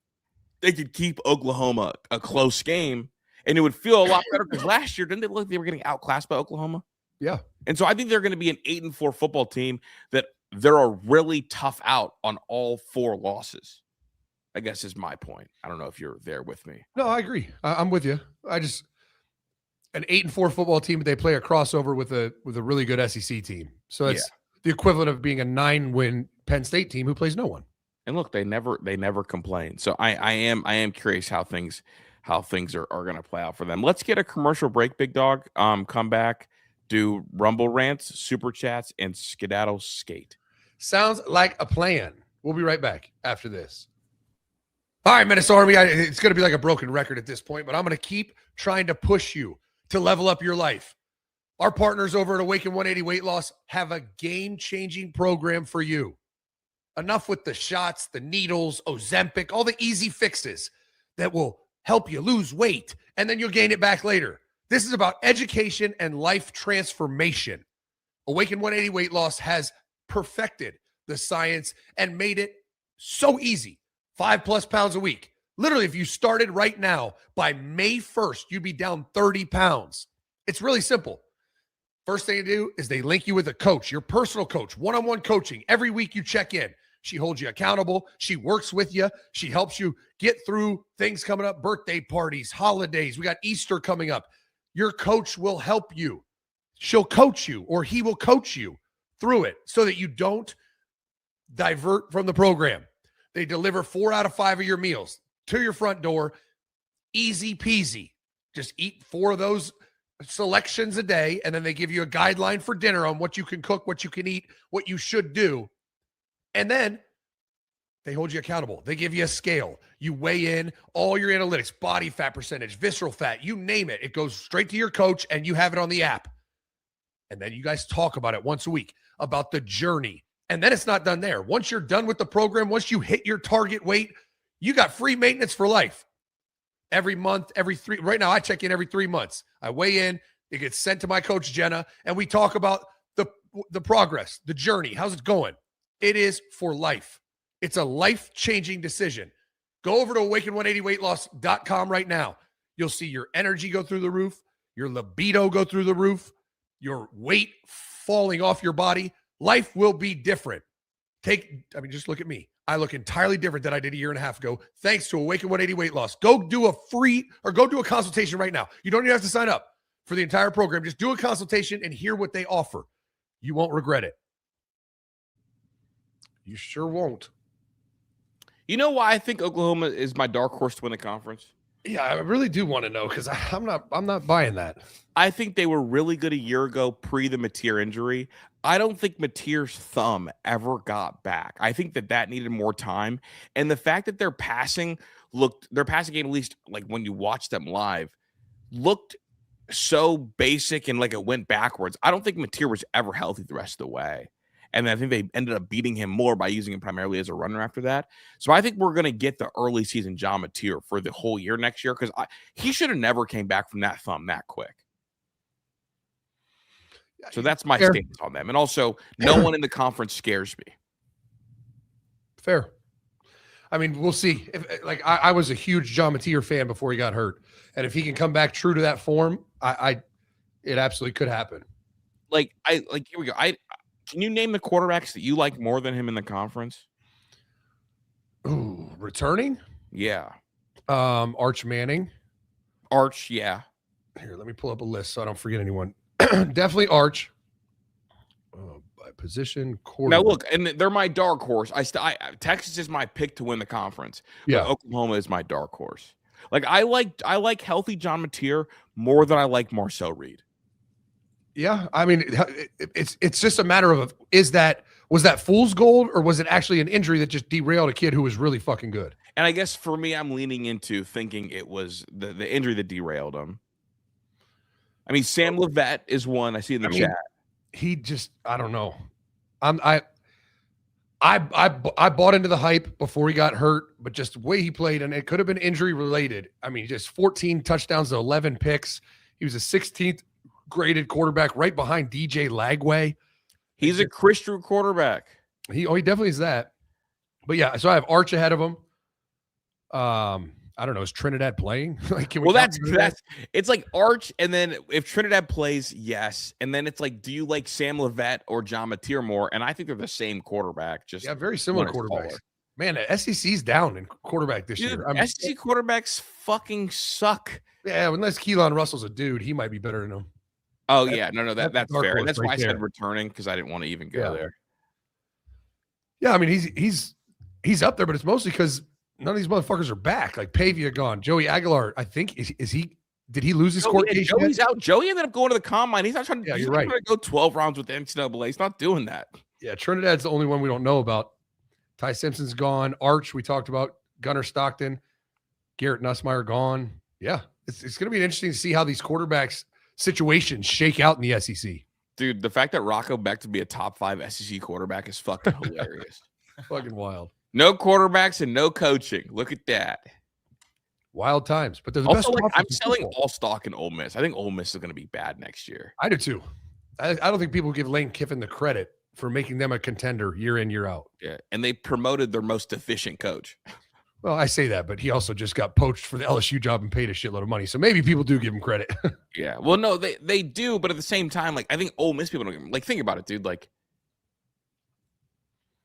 they could keep Oklahoma a close game, and it would feel a lot better because last year, didn't they look like they were getting outclassed by Oklahoma? Yeah. And so I think they're going to be an 8-4 football team that they're a really tough out on all 4 losses, I guess is my point. I don't know if you're there with me. No, I agree. I'm with you. An 8-4 football team, they play a crossover with a really good SEC team. So it's the equivalent of being a 9-win Penn State team who plays no one. And look, they never complain. So I am curious how things are going to play out for them. Let's get a commercial break, big dog. Come back, do Rumble rants, super chats, and skedaddle skate. Sounds like a plan. We'll be right back after this. All right, Menace Army. It's going to be like a broken record at this point, but I'm going to keep trying to push you to level up your life. Our partners over at Awaken 180 Weight Loss have a game-changing program for you. Enough with the shots, the needles, Ozempic, all the easy fixes that will help you lose weight, and then you'll gain it back later. This is about education and life transformation. Awaken 180 Weight Loss has perfected the science and made it so easy. 5+ pounds a week. Literally, if you started right now, by May 1st, you'd be down 30 pounds. It's really simple. First thing to do is they link you with a coach, your personal coach, one-on-one coaching. Every week you check in. She holds you accountable. She works with you. She helps you get through things coming up, birthday parties, holidays. We got Easter coming up. Your coach will help you. She'll coach you, or he will coach you through it so that you don't divert from the program. They deliver 4 out of 5 of your meals to your front door. Easy peasy. Just eat 4 of those selections a day, and then they give you a guideline for dinner on what you can cook, what you can eat, what you should do. And then they hold you accountable. They give you a scale. You weigh in all your analytics, body fat percentage, visceral fat, you name it. It goes straight to your coach, and you have it on the app. And then you guys talk about it once a week, about the journey. And then it's not done there. Once you're done with the program, once you hit your target weight, you got free maintenance for life. Every month, right now I check in every 3 months. I weigh in, it gets sent to my coach, Jenna, and we talk about the progress, the journey. How's it going? It is for life. It's a life-changing decision. Go over to awaken180weightloss.com right now. You'll see your energy go through the roof, your libido go through the roof, your weight falling off your body. Life will be different. Just look at me. I look entirely different than I did a year and a half ago, thanks to Awaken 180 Weight Loss. Go do a consultation right now. You don't even have to sign up for the entire program. Just do a consultation and hear what they offer. You won't regret it. You sure won't. You know why I think Oklahoma is my dark horse to win the conference? Yeah, I really do want to know, because I'm not buying that. I think they were really good a year ago pre the Mateer injury. I don't think Mateer's thumb ever got back. I think that needed more time. And the fact that their passing game, at least like when you watch them live, looked so basic and like it went backwards. I don't think Mateer was ever healthy the rest of the way. And I think they ended up beating him more by using him primarily as a runner after that. So I think we're going to get the early season John Mateer for the whole year next year, because he should have never came back from that thumb that quick. So that's my stance on them. And also, no one in the conference scares me. Fair. I mean, we'll see. I was a huge John Mateer fan before he got hurt. And if he can come back true to that form, it absolutely could happen. Here we go. Can you name the quarterbacks that you like more than him in the conference? Ooh, returning? Yeah. Arch Manning. Arch, yeah. Here, let me pull up a list so I don't forget anyone. Definitely Arch. By position, quarterback. Now look, and they're my dark horse. Texas is my pick to win the conference. Yeah. Oklahoma is my dark horse. I like healthy John Mateer more than I like Marcel Reed. Yeah, I mean, it's just a matter of was that fool's gold, or was it actually an injury that just derailed a kid who was really fucking good? And I guess for me, I'm leaning into thinking it was the injury that derailed him. I mean, Sam Levette is one I see in the chat. He just, I don't know. I bought into the hype before he got hurt, but just the way he played, and it could have been injury related. I mean, just 14 touchdowns to 11 picks. He was a 16th graded quarterback right behind DJ Lagway. He's a Chris Drew quarterback. He definitely is that. But yeah, so I have Arch ahead of him. I don't know. Is Trinidad playing? Like, can we That's it's like Arch, and then if Trinidad plays, yes, and then it's like, do you like Sam Levette or John Mateer more? And I think they're the same quarterback. Just very similar quarterbacks. Taller. Man, the SEC's down in quarterback this year. SEC quarterbacks fucking suck. Yeah, unless Keelan Russell's a dude, he might be better than him. Oh yeah, no, that's fair. That's why I said there. Returning, because I didn't want to even go there. Yeah, I mean he's up there, but it's mostly because none of these motherfuckers are back. Like Pavia gone, Joey Aguilar. I think is he? Did he lose his court case? Joey's out. Joey ended up going to the combine. He's not trying to. Yeah, He's you're not right. trying to go 12 rounds with the NCAA. He's not doing that. Yeah, Trinidad's the only one we don't know about. Ty Simpson's gone. Arch, we talked about. Gunnar Stockton, Garrett Nussmeier gone. Yeah, it's going to be interesting to see how these quarterbacks situations shake out in the SEC. Dude, the fact that Rocco Beck to be a top 5 SEC quarterback is fucking hilarious. Fucking wild. No quarterbacks and no coaching. Look at that. Wild times, but they're the Also, best. like, I'm selling all stock in Ole Miss. I think Ole Miss is going to be bad next year. I do too. I don't think people give Lane Kiffin the credit for making them a contender year in, year out. Yeah, and they promoted their most efficient coach. Well, I say that, but he also just got poached for the LSU job and paid a shitload of money. So maybe people do give him credit. Yeah. Well, no, they do, but at the same time, like, I think Ole Miss people don't give him, like, think about it, dude. Like,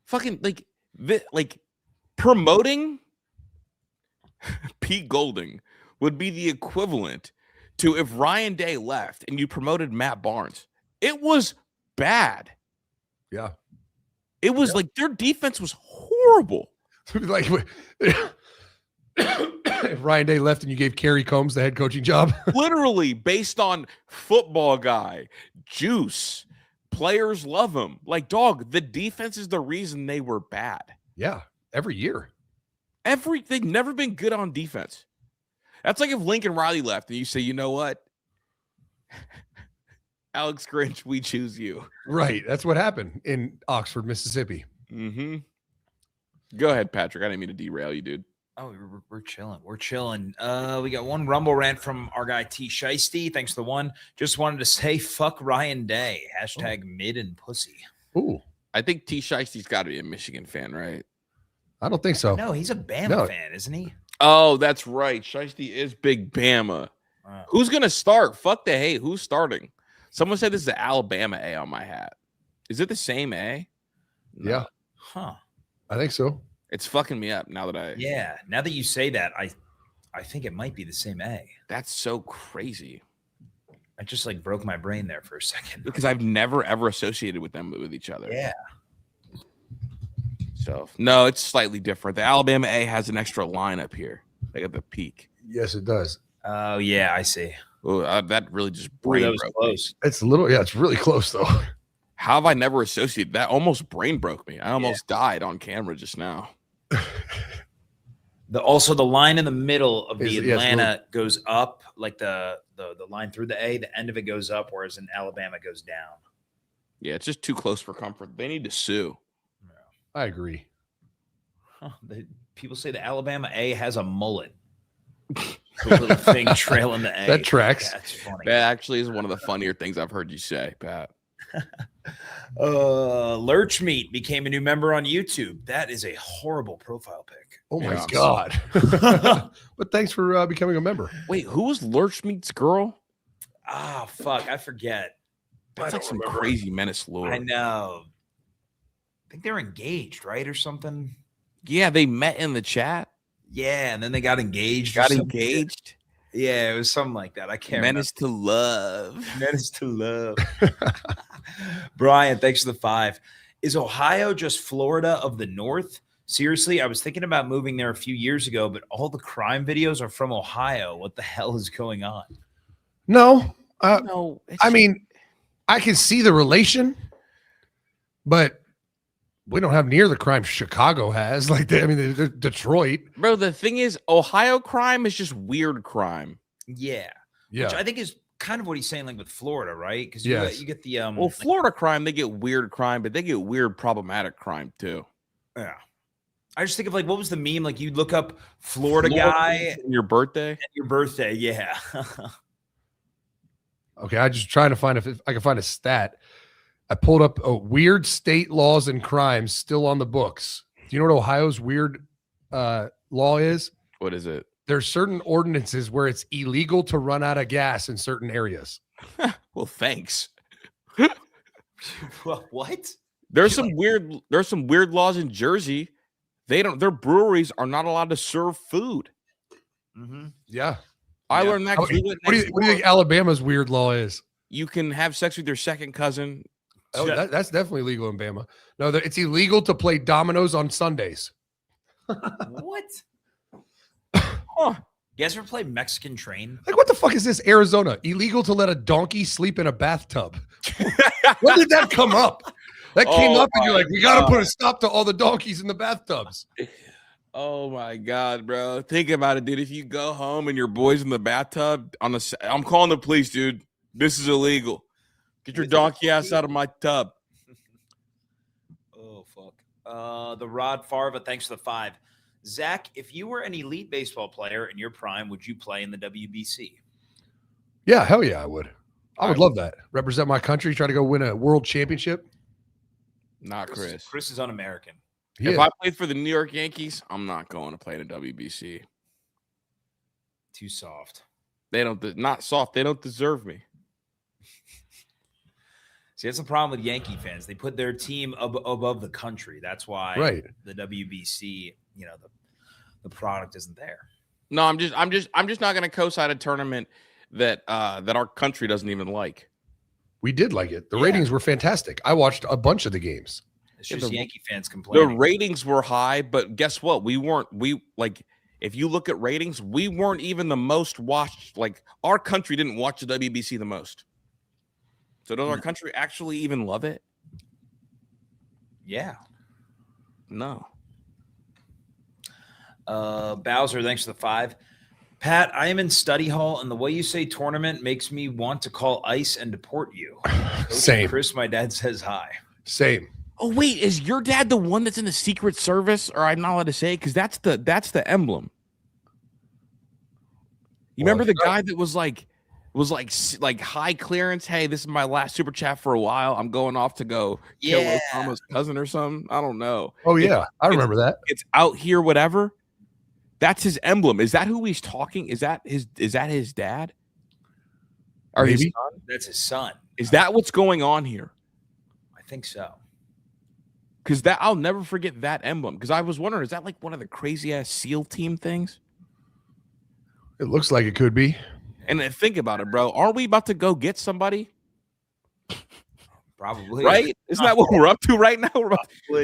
fucking, like promoting Pete Golding would be the equivalent to if Ryan Day left and you promoted Matt Barnes. It was bad. Yeah. It was like their defense was horrible. Like if Ryan Day left and you gave Kerry Combs the head coaching job. Literally based on football guy, juice, players love him. Like, dog, the defense is the reason they were bad. Yeah, every year. They've never been good on defense. That's like if Lincoln Riley left and you say, you know what? Alex Grinch, we choose you. Right. That's what happened in Oxford, Mississippi. Mm-hmm. Go ahead, Patrick. I didn't mean to derail you, dude. Oh, we're chilling. We're chilling. We got one Rumble rant from our guy T Shiesty. Thanks for the one. Just wanted to say fuck Ryan Day. Hashtag mid and pussy. Ooh. I think T Shiesty's got to be a Michigan fan, right? I don't think so. No, he's a Bama fan, isn't he? Oh, that's right. Shiesty is big Bama. Who's going to start? Fuck the hate. Who's starting? Someone said this is the Alabama A on my hat. Is it the same A? No. Yeah. Huh. I think so. It's fucking me up now that now that you say that, I think it might be the same A. That's so crazy. I just like broke my brain there for a second. Because I've never ever associated with them with each other. Yeah. So no, it's slightly different. The Alabama A has an extra line up here. Like at the peak. Yes, it does. Oh yeah, I see. Oh, that really just brain that was broke close. me. It's a little, it's really close though. How have I never associated that? Almost brain broke me. I almost died on camera just now. Also the line in the middle of the Atlanta really goes up, like the line through the A, the end of it goes up, whereas in Alabama it goes down. Yeah, it's just too close for comfort. They need to sue. I agree. Huh, people say the Alabama A has a mullet. The little thing trailing the A. That tracks. That's funny. That actually is one of the funnier things I've heard you say, Pat. Lurch Meat became a new member on YouTube. That is a horrible profile pic. Oh my Yeah. God. But thanks for becoming a member. Wait, who was Lurch Meat's girl? Ah, fuck, I forget. That's like some crazy Menace lore. I know. I think they're engaged, right, or something. Yeah, they met in the chat. Yeah, and then they got engaged. Got engaged. Yeah, it was something like that. I can't Menace to love. remember. Menace to love. Brian, thanks for the 5. Is Ohio just Florida of the North? Seriously, I was thinking about moving there a few years ago, but all the crime videos are from Ohio. What the hell is going on? No. No, I mean, I can see the relation, but we don't have near the crime Chicago has. Like, they're Detroit. bro, the thing is, Ohio crime is just weird crime. Yeah. Yeah. Which I think is kind of what he's saying, like with Florida, right? Because Yes. you get the Well, Florida crime, they get weird crime, but they get weird problematic crime too. yeah. I just think of like what was the meme? Like you'd look up Florida guy on your birthday. at your birthday. Yeah. Okay, I'm just trying to find if I can find a stat. I pulled up weird state laws and crimes still on the books. Do you know what Ohio's weird law is? What is it? There's certain ordinances where it's illegal to run out of gas in certain areas. Well, thanks. What? There's some weird laws in Jersey. Their breweries are not allowed to serve food. Mm-hmm. Yeah. I learned that. What do you think Alabama's weird law is? You can have sex with your second cousin. Oh, that's definitely legal in Bama. No, it's illegal to play dominoes on Sundays. What? Huh. You guys ever play Mexican Train? Like, what the fuck is this? Arizona, illegal to let a donkey sleep in a bathtub. When did that come up? That came up, and you're like, we got to put a stop to all the donkeys in the bathtubs. Oh my God, bro! Think about it, dude. If you go home and your boy's in the bathtub I'm calling the police, dude. This is illegal. Get your donkey ass out of my tub. Oh fuck. The Rod Farva, thanks for the 5. Zach, if you were an elite baseball player in your prime, would you play in the WBC? Yeah, hell yeah, I would. I would love that. Represent my country, try to go win a world championship. Not Chris. Chris is un-American. If I played for the New York Yankees, I'm not going to play in the WBC. Too soft. They don't. Not soft. They don't deserve me. See, that's the problem with Yankee fans. They put their team above the country. That's why the WBC, the product isn't there. No, I'm just not going to co-sign a tournament that our country doesn't even like. We did like it. The ratings were fantastic. I watched a bunch of the games. It's just Yankee fans complaining. The ratings were high, but guess what? If you look at ratings, we weren't even the most watched. Like, our country didn't watch the WBC the most. So does our country actually even love it? Yeah. No. Bowser, thanks for the 5. Pat, I am in study hall, and the way you say tournament makes me want to call ICE and deport you. Same. Chris, my dad says hi. Same. Oh, wait, is your dad the one that's in the Secret Service? Or I'm not allowed to say, because that's the emblem. You remember the guy that was like high clearance? Hey, this is my last super chat for a while. I'm going off to go kill Osama's cousin or something. I don't know. Oh yeah, I remember that. It's out here, whatever. That's his emblem. Is that who he's talking? Is that his dad? Or Maybe. His son? That's his son. Is that what's going on here? I think so. Because I'll never forget that emblem. Because I was wondering, is that like one of the crazy ass SEAL team things? It looks like it could be. And then think about it, bro. Aren't we about to go get somebody? Probably. Right? Isn't that what we're up to right now?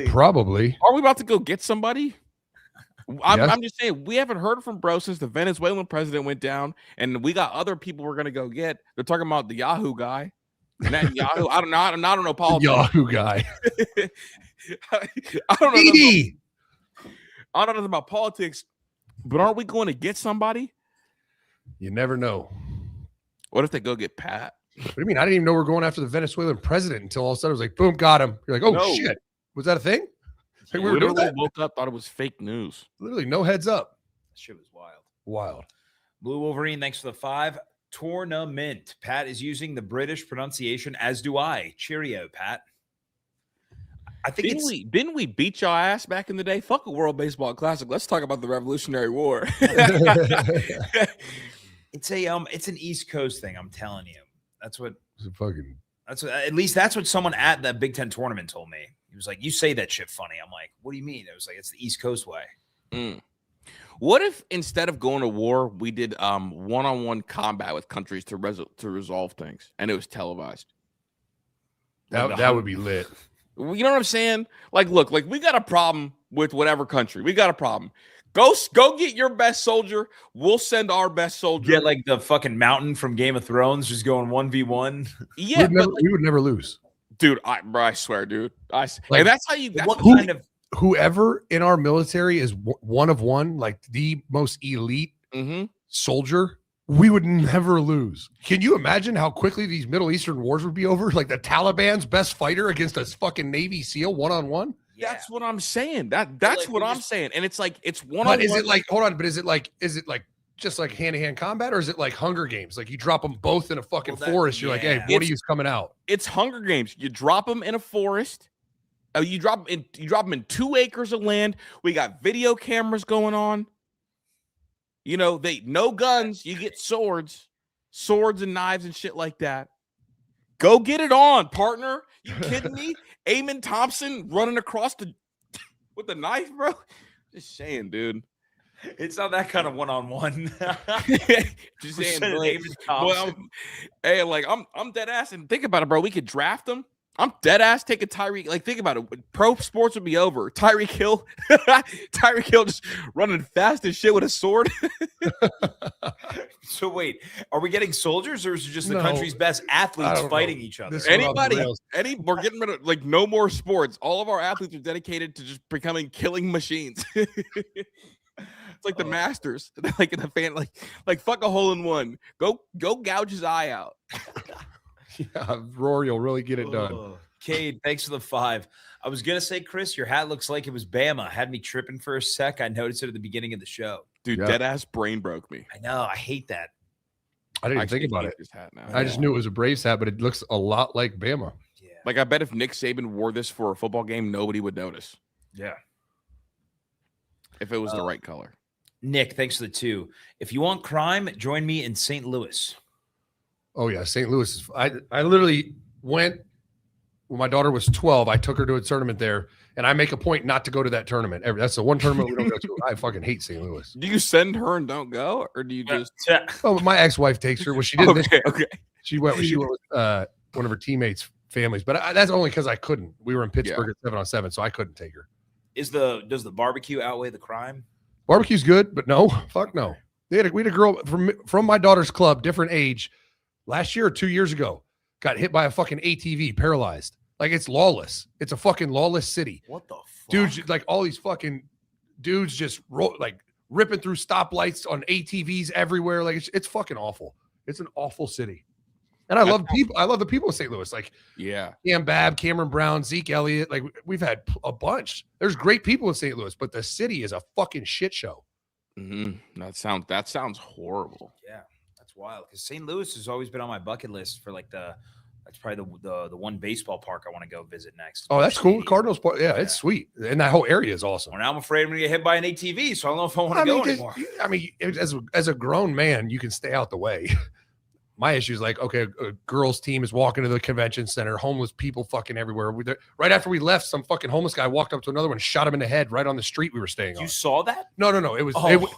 Probably. Are we about to go get somebody? I'm just saying, we haven't heard from bro since the Venezuelan president went down, and we got other people we're gonna go get. They're talking about the Yahoo guy. And that Yahoo, I don't know politics. Yahoo guy. I don't know. I don't know about politics, but aren't we going to get somebody? You never know. What if they go get Pat? What do you mean? I didn't even know we were going after the Venezuelan president until all of a sudden it was like, boom, got him. You're like, oh No. shit. Was that a thing? Like, we were Literally doing that? woke up, thought it was fake news. Literally no heads up. That shit was wild. Wild. Blue Wolverine, thanks for the 5. Tournament. Pat is using the British pronunciation, as do I. Cheerio, Pat. I think Didn't we beat y'all ass back in the day? Fuck a World Baseball Classic. Let's talk about the Revolutionary War. It's an East Coast thing. I'm telling you. That's what at least that's what someone at that Big Ten tournament told me. He was like, "You say that shit funny." I'm like, "What do you mean?" It was like, "It's the East Coast way." What if instead of going to war, we did one-on-one combat with countries to resolve things, and it was televised? That would be lit. You know what I'm saying? Like, look, like we got a problem with whatever country. We got a problem. Go get your best soldier. We'll send our best soldier. Get like the fucking mountain from Game of Thrones, just going 1v1. Yeah, we would never lose, dude. I swear, dude. And that's how you. That's whoever in our military is one of one, like the most elite soldier, we would never lose. Can you imagine how quickly these Middle Eastern wars would be over? Like the Taliban's best fighter against a fucking Navy SEAL one-on-one? Yeah. That's what I'm saying. That's what I'm saying. And it's like, it's one. But is it like, hold on, but is it like just like hand-to-hand combat, or is it like Hunger Games? Like you drop them both in a fucking Well, that- forest. You're like, hey, yeah. one of you's coming out. It's Hunger Games. You drop them in a forest. You drop them in 2 acres of land. We got video cameras going on. You know, no guns. You get swords and knives and shit like that. Go get it on, partner. You kidding me? Eamon Thompson running across with the knife, bro. Just saying, dude. It's not that kind of one-on-one. Just saying, boy, hey, like I'm dead ass, and think about it, bro. We could draft him. I'm dead ass taking Tyreek. Like, think about it. Pro sports would be over. Tyreek Hill just running fast as shit with a sword. So wait, are we getting soldiers, or is it just the No. country's best athletes don't fighting know. each other? This is off the rails. We're getting rid of like no more sports. All of our athletes are dedicated to just becoming killing machines. It's like the Masters, like in the fan, like fuck a hole in one. Go gouge his eye out. Yeah, Rory will really get it done. Oh, Cade, thanks for the 5. I was gonna say, Chris, your hat looks like it was Bama. Had me tripping for a sec. I noticed it at the beginning of the show. Dude, Yeah. dead ass brain broke me. I know. I hate that. I didn't Actually think about hate it. this hat now. I just knew it was a Braves hat, but it looks a lot like Bama. Yeah. Like, I bet if Nick Saban wore this for a football game, nobody would notice Yeah. if it was the right color. Nick, thanks for the 2. If you want crime, join me in St. Louis. Oh yeah, St. Louis is. I literally went when my daughter was 12. I took her to a tournament there, and I make a point not to go to that tournament. That's the one tournament we don't go to. I fucking hate St. Louis. Do you send her and don't go, or do you just? Oh, my ex-wife takes her. Well, she did. Okay. She went with one of her teammates' families, but that's only because I couldn't. We were in Pittsburgh at 7-on-7, so I couldn't take her. Does the barbecue outweigh the crime? Barbecue's good, but no, fuck no. We had a girl from my daughter's club, different age, last year or 2 years ago, got hit by a fucking ATV, paralyzed. Like, it's lawless. It's a fucking lawless city. What the fuck? Dudes, like all these fucking dudes just ripping through stoplights on ATVs everywhere. Like, it's fucking awful. It's an awful city. And I love people. I love the people of St. Louis. Like, Yeah. Cam Babb, Cameron Brown, Zeke Elliott. Like, we've had a bunch. There's great people in St. Louis, but the city is a fucking shit show. Mm-hmm. That sounds horrible. Yeah, that's wild. Because St. Louis has always been on my bucket list for like that's probably the one baseball park I want to go visit next. Oh, that's cool. Stadium. Cardinals Park. Yeah, it's sweet. And that whole area is awesome. Well, now I'm afraid I'm gonna get hit by an ATV, so I don't know if I want to go anymore. I mean, as a grown man, you can stay out the way. My issue is like, okay, a girls' team is walking to the convention center, homeless people fucking everywhere. Right after we left, some fucking homeless guy walked up to another one and shot him in the head right on the street we were staying on. You saw that? No. It was, Oh.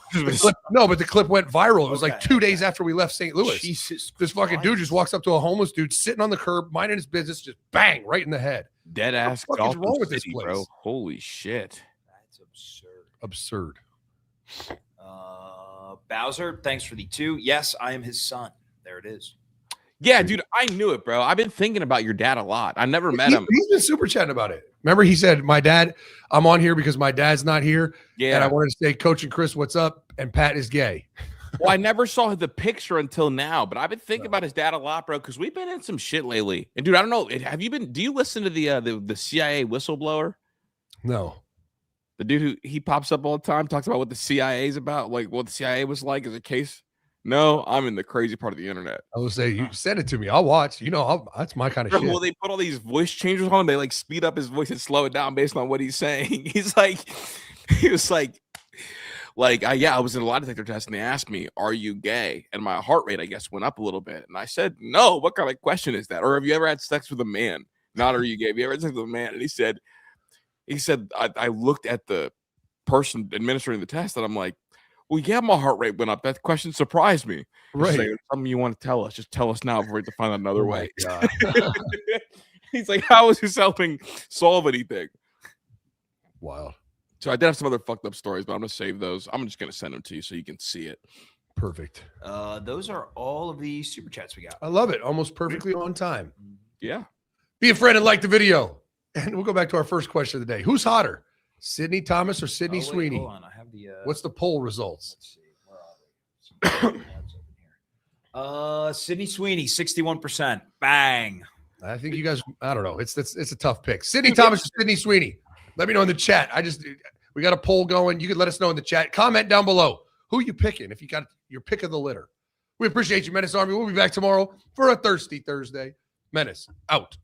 no, but the clip went viral. It was like Okay, 2 days after we left St. Louis. Jesus This fucking dude Christ. just walks up to a homeless dude sitting on the curb, minding his business, just bang, right in the head. Dead ass. What the fuck is Gotham wrong with this City, place? bro? Holy shit. That's absurd. Absurd. Bowser, thanks for the 2. Yes, I am his son. There it is. Yeah, dude, I knew it, bro. I've been thinking about your dad a lot. I never met him. He's been super chatting about it. Remember, he said, "My dad, I'm on here because my dad's not here, and I Yeah. wanted to say, Coach and Chris, what's up? And Pat is gay." Well, I never saw the picture until now, but I've been thinking about his dad a lot, bro, because we've been in some shit lately. And dude, I don't know. Do you listen to the CIA whistleblower? No. The dude who he pops up all the time, talks about what the CIA is about, like what the CIA was like as a case. No, I'm in the crazy part of the internet. I will say, you send it to me. I'll watch. You know, that's my kind of Bro, shit. well, they put all these voice changers on him. They like speed up his voice and slow it down based on what he's saying. He was like, I was in a lie detector test and they asked me, "Are you gay?" And my heart rate, I guess, went up a little bit. And I said, "No. What kind of question is that? Or have you ever had sex with a man? Not are you gay? Have you ever had sex with a man?" And he said, I looked at the person administering the test and I'm like, "Well, yeah, my heart rate went up. That question surprised me." Right. He's like, "Something you want to tell us? Just tell us now before we have to find another Oh my way." God. He's like, "How is this helping solve anything?" Wow. So I did have some other fucked up stories, but I'm gonna save those. I'm just gonna send them to you so you can see it. Perfect. Those are all of the super chats we got. I love it. Almost perfectly on time. Yeah. Be a friend and like the video. And we'll go back to our first question of the day. Who's hotter, Sydney Thomas or Sydney Wait, Sweeney? hold on. I have the. What's the poll results? Let's see. Where are they? Tabs open here. Sydney Sweeney, 61%. Bang. I think you guys, I don't know. It's a tough pick. Sydney Thomas or Sydney Sweeney? Let me know in the chat. We got a poll going. You can let us know in the chat. Comment down below. Who you picking if you got your pick of the litter? We appreciate you, Menace Army. We'll be back tomorrow for a Thirsty Thursday. Menace, out.